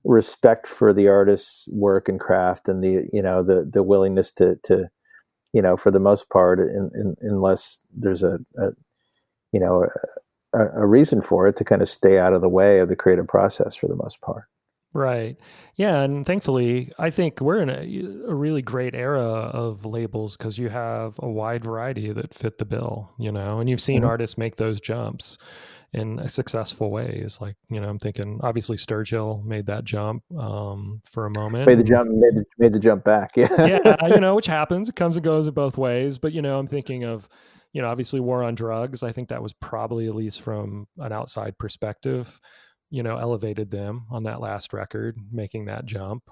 respect for the artist's work and craft, and the willingness to for the most part, unless there's a you know a reason for it, to kind of stay out of the way of the creative process for the most part. Right. Yeah, and thankfully, I think we're in a really great era of labels because you have a wide variety that fit the bill, and you've seen Mhm. artists make those jumps in a successful ways. Like, I'm thinking obviously Sturgill made that jump for a moment. Made the And jump, made the jump back. Yeah. yeah, which happens. It comes and goes in both ways. But, I'm thinking of, obviously War on Drugs. I think that was probably, at least from an outside perspective, elevated them on that last record, making that jump.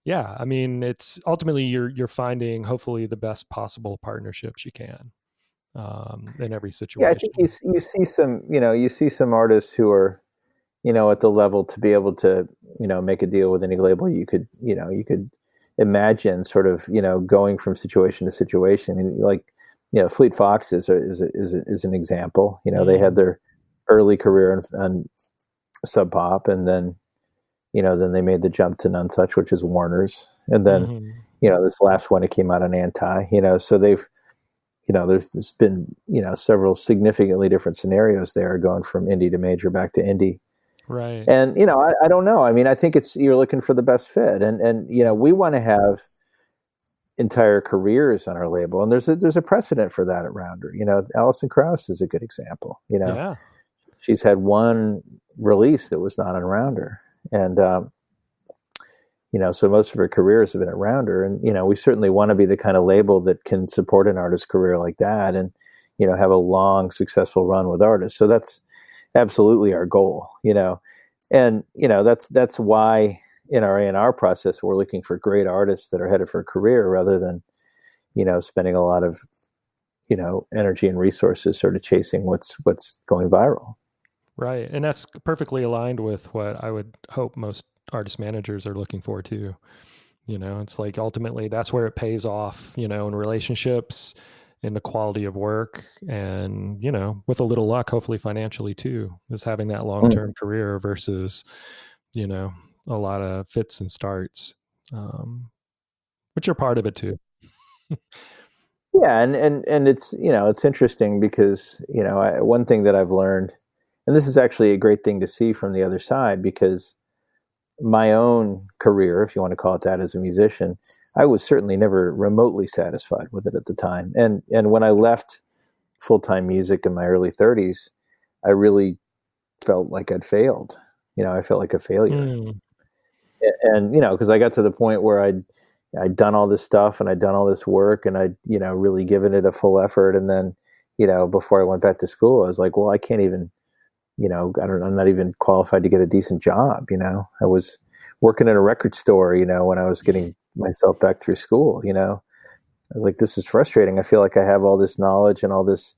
Yeah, I mean, it's ultimately you're finding hopefully the best possible partnerships you can in every Yeah, I think situation. you see some you see some artists who are at the level to be able to make a deal with any label. You could imagine sort of going from situation to situation. And like Fleet Fox is an example. They had Hmm. their early career on Sub Pop, and then they made the jump to None Such, which is Warner's, and then Hmm. this last one, it came out on Anti. So they've there's been several significantly different scenarios there, going from indie to major back to indie. Right. And I don't know. I mean, I think it's you're looking for the best fit, and we want to have entire careers on our label, and there's a precedent for that at Rounder. Alison Krauss is a good example. Yeah. She's had one release that was not on Rounder, and so most of her careers have been at Rounder, and we certainly want to be the kind of label that can support an artist's career like that, and have a long, successful run with artists. So that's absolutely our goal. And that's why in our A&R process we're looking for great artists that are headed for a career, rather than spending a lot of energy and resources sort of chasing what's going viral. Right. And that's perfectly aligned with what I would hope most artist managers are looking for too. It's like ultimately that's where it pays off, in relationships, in the quality of work, and, with a little luck, hopefully financially too, is having that long Mm. term career versus, you know, a lot of fits and starts, which are part of it too. Yeah, and it's, it's interesting because, one thing that I've learned, and this is actually a great thing to see from the other side, because my own career, if you want to call it that, as a musician, I was certainly never remotely satisfied with it at the time. And when I left full-time music in my early 30s, I really felt like I'd failed. I felt like a failure. Mm, And because I got to the point where I'd done all this stuff and I'd done all this work and I'd, really given it a full effort. And then, before I went back to school, I was like, well, I can't even, I'm not even qualified to get a decent job. I was working in a record store, when I was getting myself back through school. I was like, this is frustrating. I feel like I have all this knowledge and all this,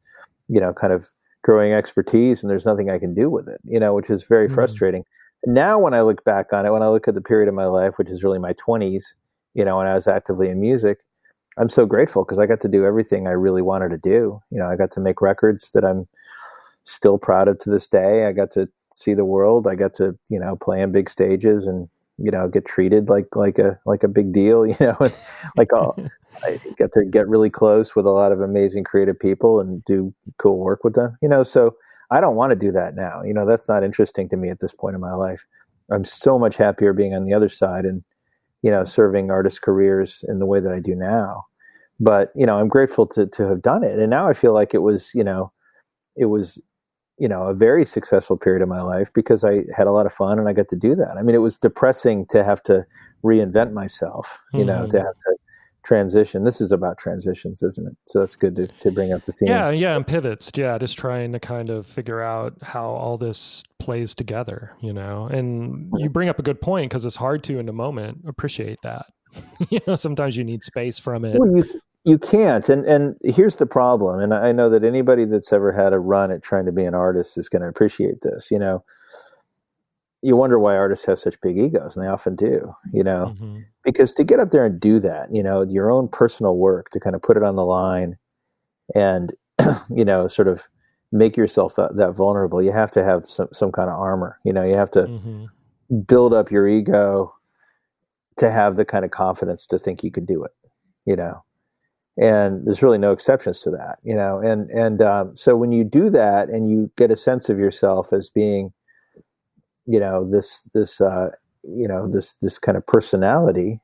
kind of growing expertise, and there's nothing I can do with it, which is very mm, frustrating. Now, when I look back on it, when I look at the period of my life, which is really my 20s, when I was actively in music, I'm so grateful because I got to do everything I really wanted to do. I got to make records that I'm still proud of to this day. I got to see the world. I got to, play on big stages and, get treated like a big deal, and like all, I get to get really close with a lot of amazing creative people and do cool work with them, so I don't want to do that now. That's not interesting to me at this point in my life. I'm so much happier being on the other side and, serving artist careers in the way that I do now. But, I'm grateful to have done it. And now I feel like it was a very successful period of my life because I had a lot of fun and I got to do that. I mean, it was depressing to have to reinvent myself, to hmm. have to transition. This is about transitions, isn't it? So that's good to bring up the theme. Yeah, and pivots. Yeah, just trying to kind of figure out how all this plays together, And you bring up a good point because it's hard to, in the moment, appreciate that. Sometimes you need space from it. Well, you can't, and here's the problem. And I know that anybody that's ever had a run at trying to be an artist is going to appreciate this. You wonder why artists have such big egos, and they often do. Hmm. Because to get up there and do that, your own personal work, to kind of put it on the line and sort of make yourself that vulnerable, you have to have some kind of armor. You have to Hmm. build up your ego to have the kind of confidence to think you could do it. You know, and there's really no exceptions to that. And so when you do that and you get a sense of yourself as being, this kind of personality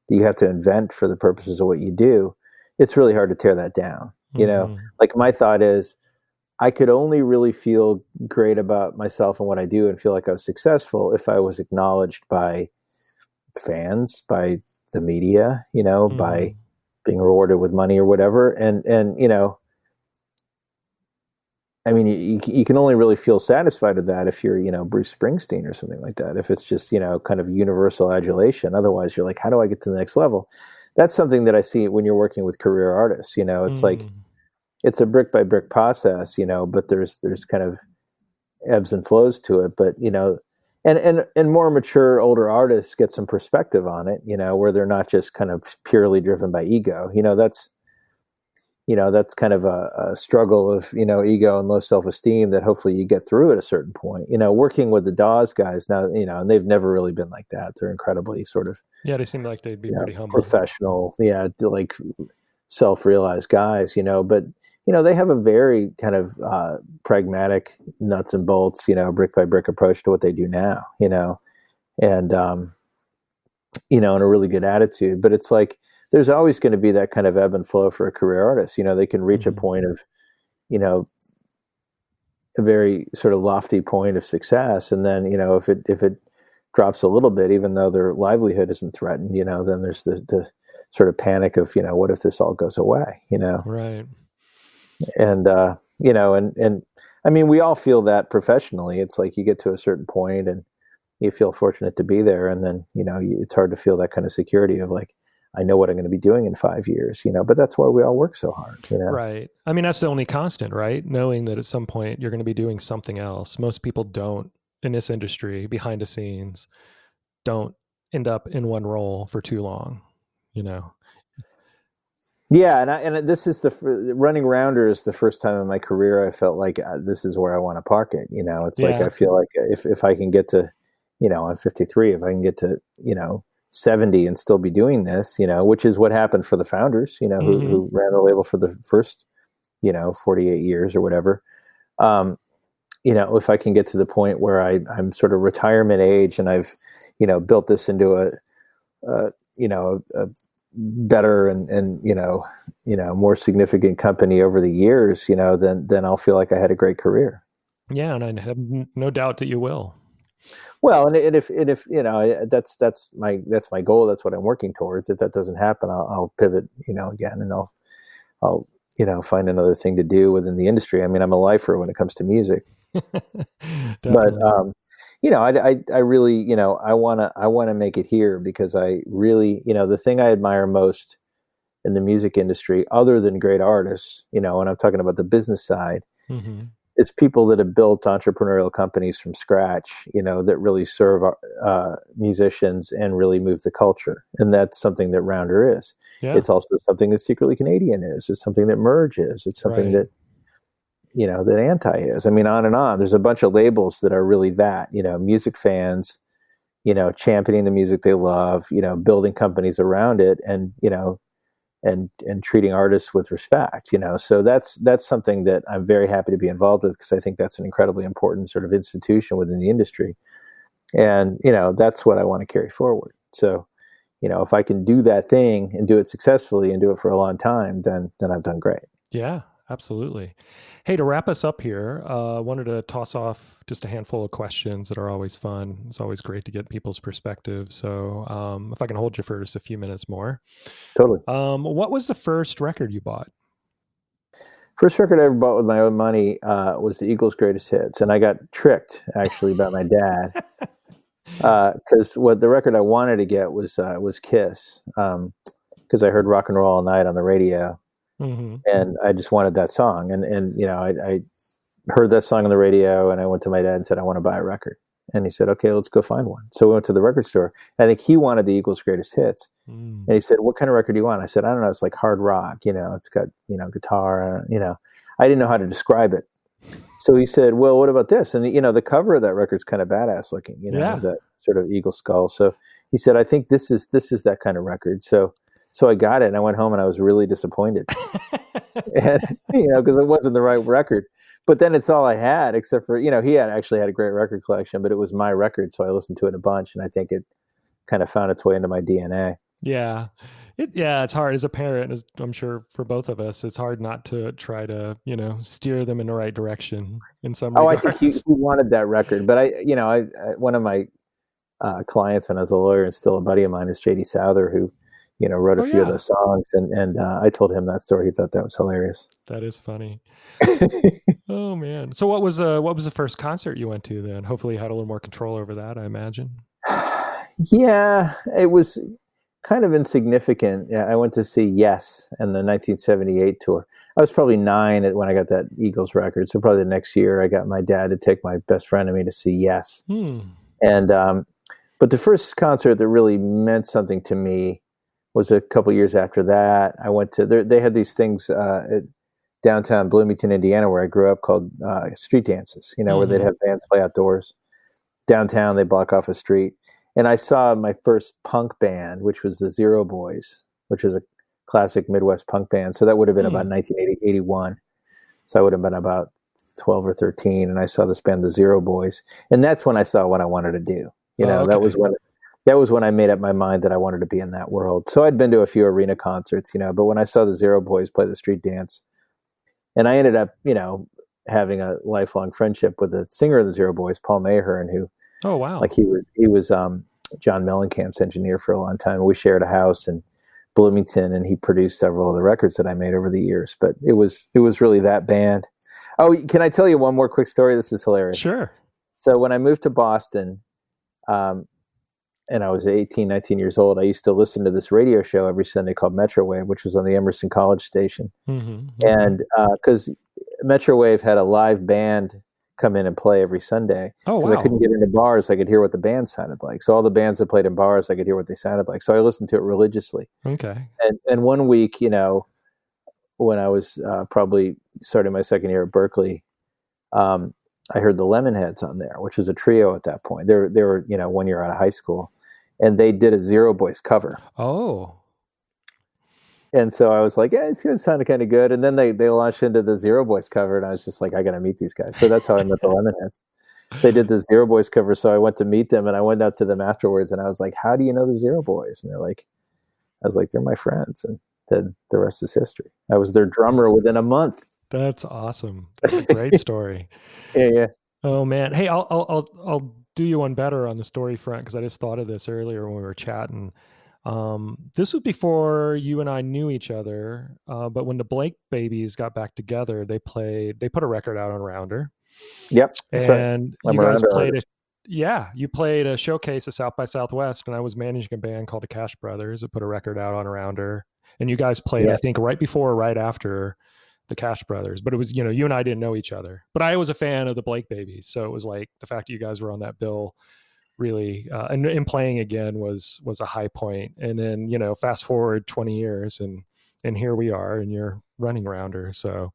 that you have to invent for the purposes of what you do, it's really hard to tear that down. Hmm. Like my thought is, I could only really feel great about myself and what I do and feel like I was successful if I was acknowledged by fans, by the media, by Hmm. being rewarded with money or whatever. And I mean, you can only really feel satisfied with that if you're, Bruce Springsteen or something like that. If it's just, kind of universal adulation. Otherwise, you're like, how do I get to the next level? That's something that I see when you're working with career artists. It's like Hmm. it's a brick by brick process, but there's kind of ebbs and flows to it. But and more mature older artists get some perspective on it, where they're not just kind of purely driven by ego. That's kind of a struggle of ego and low self-esteem that hopefully you get through at a certain point. Working with the Dawes guys now, and they've never really been like that. They're incredibly sort of Yeah, they seem like they'd be pretty humble. professional, yeah, like self-realized guys, but they have a very kind of pragmatic, nuts and bolts, brick by brick approach to what they do now, and and a really good attitude. But it's like there's always going to be that kind of ebb and flow for a career artist. They can reach a Hmm. point of, you know, a very sort of lofty point of success, and then if it drops a little bit, even though their livelihood isn't threatened, then there's the sort of panic of what if this all goes away, Right. and and I mean we all feel that professionally. It's like you get to a certain point and you feel fortunate to be there, and then it's hard to feel that kind of security of like I know what I'm going to be doing in 5 years, but that's why we all work so hard. Right. I mean, that's the only constant, right? Knowing that at some point you're going to be doing something else. Most people don't in this industry, behind the scenes, don't end up in one role for too long, you know? Yeah, and this is running rounder is the first time in my career I felt like this is where I want to park it. It's like Yeah. I feel like if I can get to, I'm 53, if I can get to 70 and still be doing this, which is what happened for the founders, who ran the label for the first, 48 years or whatever. If I can get to the point where I'm sort of retirement age and I've, built this into a better and more significant company over the years, then I'll feel like I had a great career. Yeah, and I have no doubt that you will. Well, and if that's my goal. That's what I'm working towards. If that doesn't happen, I'll pivot, again, and I'll find another thing to do within the industry. I mean, I'm a lifer when it comes to music, but I really, I want to make it here because I really, the thing I admire most in the music industry, other than great artists, and I'm talking about the business side, it's people that have built entrepreneurial companies from scratch, that really serve musicians and really move the culture. And that's something that Rounder is. Yeah. It's also something that Secretly Canadian is. It's something that Merge is. It's something that, that Anti is. I mean, on and on. There's a bunch of labels that are really that, music fans, championing the music they love, building companies around it and treating artists with respect, so that's something that I'm very happy to be involved with because I think that's an incredibly important sort of institution within the industry. And, that's what I want to carry forward. So, if I can do that thing and do it successfully and do it for a long time, then I've done great. Yeah, absolutely. Hey, to wrap us up here, I wanted to toss off just a handful of questions that are always fun. It's always great to get people's perspective. So if I can hold you for just a few minutes more. Totally. What was the first record you bought? First record I ever bought with my own money was the Eagles' Greatest Hits. And I got tricked, actually, by my dad. Because what the record I wanted to get was Kiss. Because I heard Rock and Roll All Night on the radio. And I just wanted that song. And I heard that song on the radio, and I went to my dad and said, I want to buy a record. And he said, okay, let's go find one. So we went to the record store. I think he wanted the Eagles' Greatest Hits. And he said, what kind of record do you want? I said, I don't know. It's like hard rock, it's got, guitar, I didn't know how to describe it. So he said, well, what about this? And the cover of that record's kind of badass looking, that sort of eagle skull. So he said, I think this is that kind of record. So I got it and I went home and I was really disappointed. And, because it wasn't the right record. But then it's all I had, except for, he had actually had a great record collection, but it was my record. So I listened to it a bunch, and I think it kind of found its way into my DNA. Yeah. It's hard as a parent, as I'm sure for both of us, it's hard not to try to, steer them in the right direction in some regards. I think he wanted that record. But I one of my clients, and as a lawyer and still a buddy of mine, is J.D. Souther, who, wrote a few of the songs. And I told him that story. He thought that was hilarious. That is funny. Oh man. So what was the first concert you went to then? Hopefully you had a little more control over that, I imagine. Yeah, it was kind of insignificant. Yeah, I went to see Yes in the 1978 tour. I was probably 9 when I got that Eagles record. So probably the next year I got my dad to take my best friend and me to see Yes. And but the first concert that really meant something to me was a couple years after that. I went to they had these things at downtown Bloomington, Indiana, where I grew up, called street dances, where they'd have bands play outdoors. Downtown, they block off a street. And I saw my first punk band, which was the Zero Boys, which was a classic Midwest punk band. So that would have been about 1981. So I would have been about 12 or 13. And I saw this band, the Zero Boys. And that's when I saw what I wanted to do. That was when I made up my mind that I wanted to be in that world. So I'd been to a few arena concerts, but when I saw the Zero Boys play the street dance, and I ended up, having a lifelong friendship with the singer of the Zero Boys, Paul Mayhern, who, oh wow, like he was John Mellencamp's engineer for a long time. We shared a house in Bloomington, and he produced several of the records that I made over the years. But it was really that band. Oh, can I tell you one more quick story? This is hilarious. Sure. So when I moved to Boston, and I was 18, 19 years old, I used to listen to this radio show every Sunday called Metrowave, which was on the Emerson College station. And because Metrowave had a live band come in and play every Sunday. Because I couldn't get into bars, I could hear what the band sounded like. So all the bands that played in bars, I could hear what they sounded like. So I listened to it religiously. Okay. And one week, when I was probably starting my second year at Berkeley, I heard the Lemonheads on there, which was a trio at that point. They were 1 year out of high school. and they did a Zero Boys cover. Oh. And so I was like, yeah, it's gonna sound kind of good. And then they launched into the Zero Boys cover, and I was just like, I gotta meet these guys. So that's how I met the Lemonheads. They did the Zero Boys cover, so I went to meet them, and I went up to them afterwards, and I was like, how do you know the Zero Boys? And they're like, I was like, they're my friends, and then the rest is history. I was their drummer within a month. That's awesome. That's a great story. Yeah, yeah. Oh man. Hey, I'll do you one better on the story front because I just thought of this earlier when we were chatting. This was before you and I knew each other, but when the Blake Babies got back together, they put a record out on Rounder, Yep, that's right. and you I'm guys around played a yeah, you played a showcase at South by Southwest, and I was managing a band called the Cash Brothers that put a record out on Rounder, and you guys played, Yeah, I think, right before or right after the Cash Brothers, but it was, you and I didn't know each other, but I was a fan of the Blake Babies. So it was like the fact that you guys were on that bill really, and playing again was a high point. And then, fast forward 20 years and here we are and you're running Rounder. So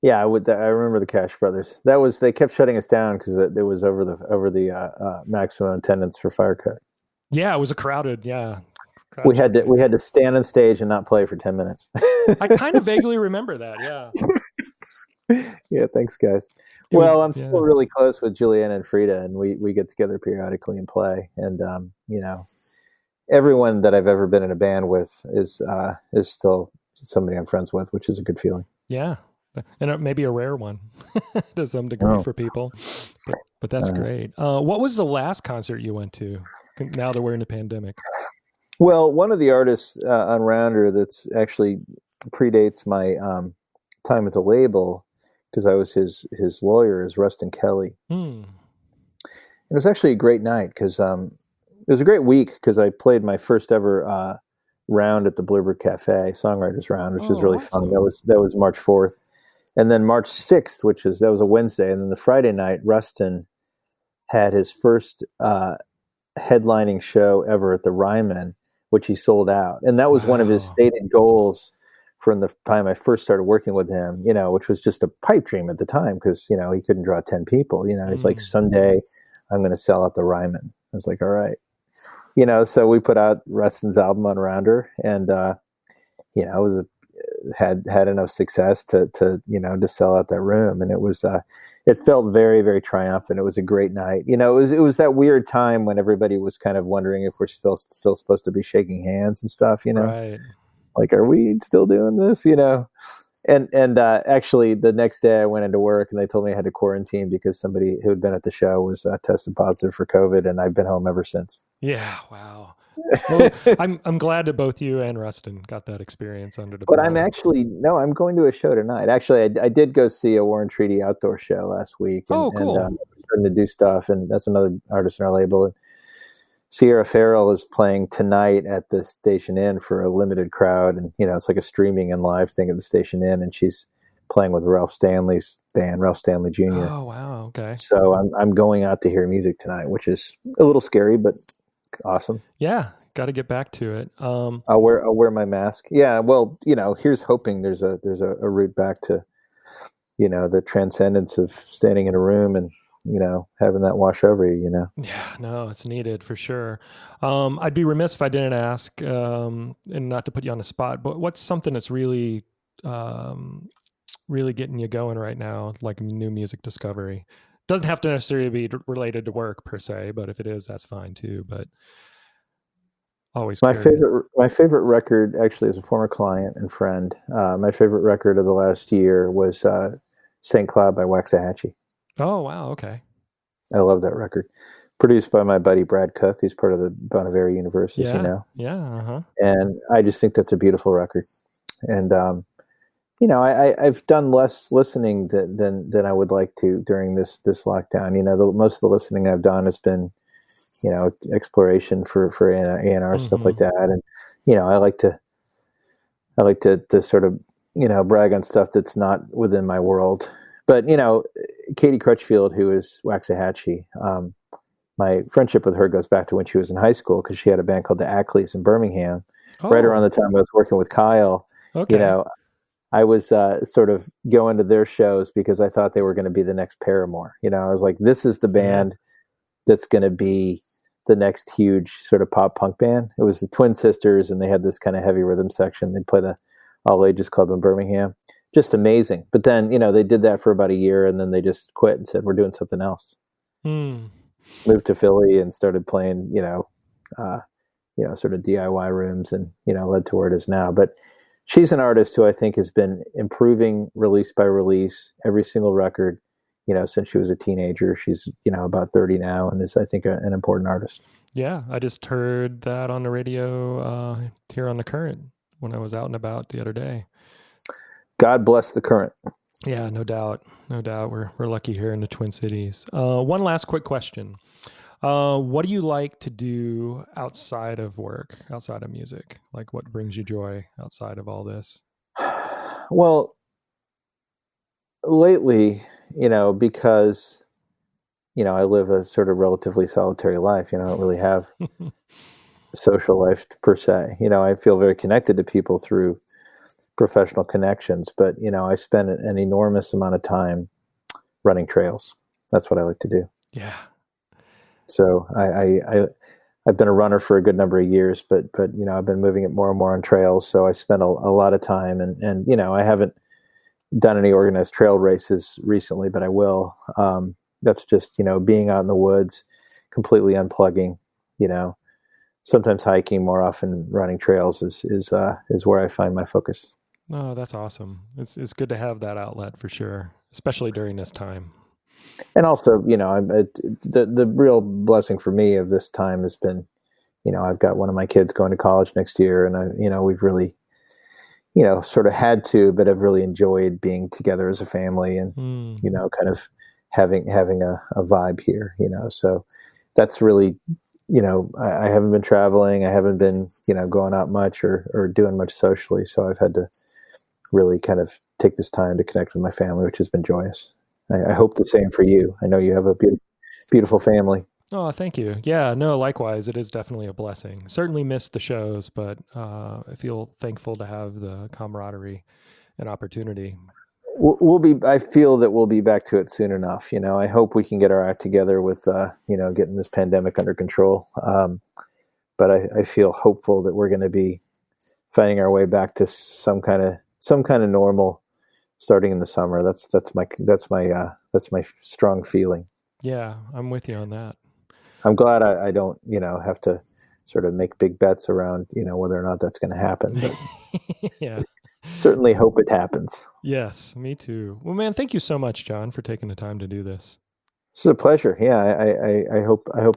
yeah. I remember the Cash Brothers. They kept shutting us down because it was over the maximum attendance for Fire Cut. yeah, it was a crowded We had showcase. to stand on stage and not play for 10 minutes. I kind of vaguely remember that. Yeah. Yeah, thanks, guys. Well, I'm still really close with Julianne and Frida, and we get together periodically and play. And everyone that I've ever been in a band with is still somebody I'm friends with, which is a good feeling. Yeah, and maybe a rare one to some degree for people, but that's great. What was the last concert you went to? Now that we're in the pandemic. Well, one of the artists on Rounder that's actually predates my time at the label, because I was his lawyer, is Rustin Kelly. Mm. It was actually a great night because it was a great week because I played my first ever round at the Bluebird Cafe, Songwriters Round, which was really fun. That was March 4th. And then March 6th, that was a Wednesday. And then the Friday night, Rustin had his first headlining show ever at the Ryman, which he sold out. And that was one of his stated goals from the time I first started working with him, which was just a pipe dream at the time because, he couldn't draw 10 people. It's like, someday I'm going to sell out the Ryman. I was like, all right. So we put out Rustin's album on Rounder, and it had enough success to sell out that room, and it felt very, very triumphant. It was a great night. It was that weird time when everybody was kind of wondering if we're still supposed to be shaking hands and stuff. Right. Like, are we still doing this? And actually, the next day I went into work and they told me I had to quarantine because somebody who had been at the show was tested positive for COVID, and I've been home ever since. Yeah. Wow. Well, I'm glad that both you and Rustin got that experience under the. But I'm going to a show tonight. Actually, I did go see a War and Treaty outdoor show last week, and, cool. and starting to do stuff. And that's another artist in our label. And Sierra Farrell is playing tonight at the Station Inn for a limited crowd, and it's like a streaming and live thing at the Station Inn, and she's playing with Ralph Stanley's band, Ralph Stanley Jr. Oh wow, okay. So I'm going out to hear music tonight, which is a little scary, but awesome. Yeah, got to get back to it. I'll wear my mask. Yeah, well, here's hoping there's a route back to, the transcendence of standing in a room and having that wash over you. Yeah, no, it's needed for sure. I'd be remiss if I didn't ask, and not to put you on the spot, but what's something that's really, really getting you going right now, like new music discovery? Doesn't have to necessarily be related to work per se, but if it is, that's fine too. But always my curious. favorite record, actually, as a former client and friend, my favorite record of the last year was St. Cloud by Waxahachie. Oh wow, okay. I love that record. Produced by my buddy Brad Cook, who's part of the Bonavera universe, as you know. Yeah. And I just think that's a beautiful record. And I've done less listening than I would like to during this lockdown. Most of the listening I've done has been, exploration for A&R stuff like that. And I like to sort of brag on stuff that's not within my world. But Katie Crutchfield, who is Waxahachie, my friendship with her goes back to when she was in high school because she had a band called the Ackleys in Birmingham. Right around the time I was working with Kyle. Okay. I was sort of going to their shows because I thought they were going to be the next Paramore. I was like, this is the band that's going to be the next huge sort of pop punk band. It was the Twin Sisters, and they had this kind of heavy rhythm section. They'd play the all ages club in Birmingham. Just amazing. But then, they did that for about a year, and then they just quit and said, we're doing something else. Moved to Philly and started playing, sort of DIY rooms, and, led to where it is now. But she's an artist who I think has been improving release by release, every single record, since she was a teenager. She's, about 30 now, and is, I think, an important artist. Yeah, I just heard that on the radio here on The Current when I was out and about the other day. God bless The Current. Yeah, no doubt. We're lucky here in the Twin Cities. One last quick question. What do you like to do outside of work, outside of music? Like, what brings you joy outside of all this? Well, lately, because, I live a sort of relatively solitary life, I don't really have a social life per se. I feel very connected to people through professional connections, but, I spend an enormous amount of time running trails. That's what I like to do. Yeah. So I've been a runner for a good number of years, but I've been moving it more and more on trails. So I spend a lot of time, and I haven't done any organized trail races recently, but I will. That's just, being out in the woods, completely unplugging, sometimes hiking, more often running trails is where I find my focus. Oh, that's awesome. It's good to have that outlet for sure, especially during this time. And also, the real blessing for me of this time has been, I've got one of my kids going to college next year, and we've really, sort of had to, but have really enjoyed being together as a family, and kind of having a vibe here, so that's really, I haven't been traveling, I haven't been, going out much or doing much socially, so I've had to really kind of take this time to connect with my family, which has been joyous. I hope the same for you. I know you have a beautiful family. Oh, thank you. Yeah, no, likewise. It is definitely a blessing. Certainly missed the shows, but I feel thankful to have the camaraderie and opportunity. I feel that we'll be back to it soon enough. I hope we can get our act together with, getting this pandemic under control. But I feel hopeful that we're going to be finding our way back to some kind of normal starting in the summer. That's my strong feeling. Yeah, I'm with you on that. I'm glad I don't, have to sort of make big bets around, whether or not that's going to happen. But yeah, certainly hope it happens. Yes, me too. Well, man, thank you so much, John, for taking the time to do this. It's a pleasure. Yeah, I hope I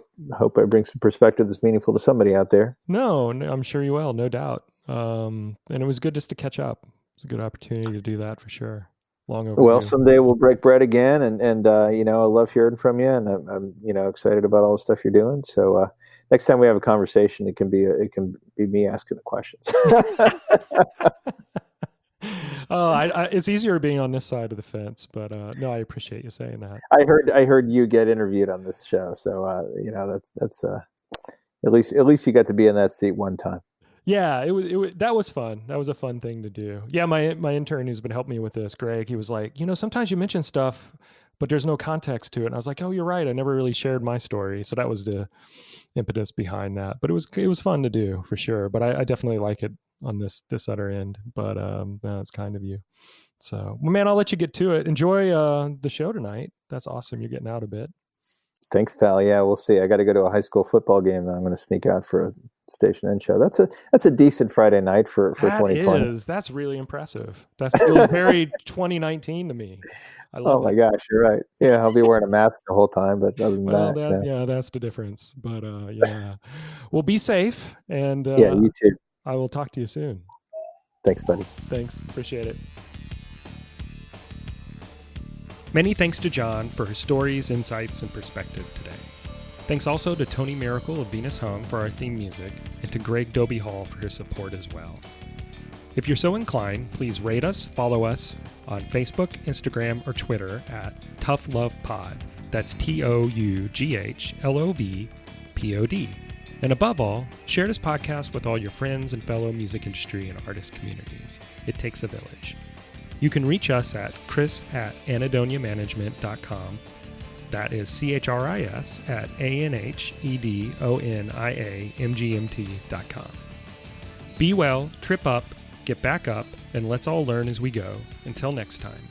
bring some perspective that's meaningful to somebody out there. No, I'm sure you will, no doubt. And it was good just to catch up. It's a good opportunity to do that for sure. Long overdue. Well, someday we'll break bread again, and I love hearing from you, and I'm excited about all the stuff you're doing. So next time we have a conversation, it can be me asking the questions. It's easier being on this side of the fence, but no, I appreciate you saying that. I heard you get interviewed on this show, so that's at least you got to be in that seat one time. Yeah, that was fun. That was a fun thing to do. Yeah, my intern who's been helping me with this, Greg, he was like, sometimes you mention stuff, but there's no context to it. And I was like, oh, you're right. I never really shared my story. So that was the impetus behind that. But it was fun to do for sure. But I definitely like it on this other end. But that's kind of you. So, well, man, I'll let you get to it. Enjoy the show tonight. That's awesome. You're getting out a bit. Thanks, pal. Yeah, we'll see. I got to go to a high school football game that I'm going to sneak out for a Station N show. That's a decent Friday night for 2020. That's really impressive. That feels very 2019 to me. I love my gosh, you're right. Yeah, I'll be wearing a mask the whole time, but other than that's the difference. But yeah. Well, be safe, and yeah, you too. I will talk to you soon. Thanks, buddy. Thanks. Appreciate it. Many thanks to John for his stories, insights, and perspective today. Thanks also to Tony Miracle of Venus Home for our theme music, and to Greg Doby Hall for his support as well. If you're so inclined, please rate us, follow us on Facebook, Instagram, or Twitter at Tough Love Pod. That's TOUGHLOVPOD. And above all, share this podcast with all your friends and fellow music industry and artist communities. It takes a village. You can reach us at chris@anhedoniamanagement.com. That is CHRIS at ANHEDONIAMGMT.com. Be well, trip up, get back up, and let's all learn as we go. Until next time.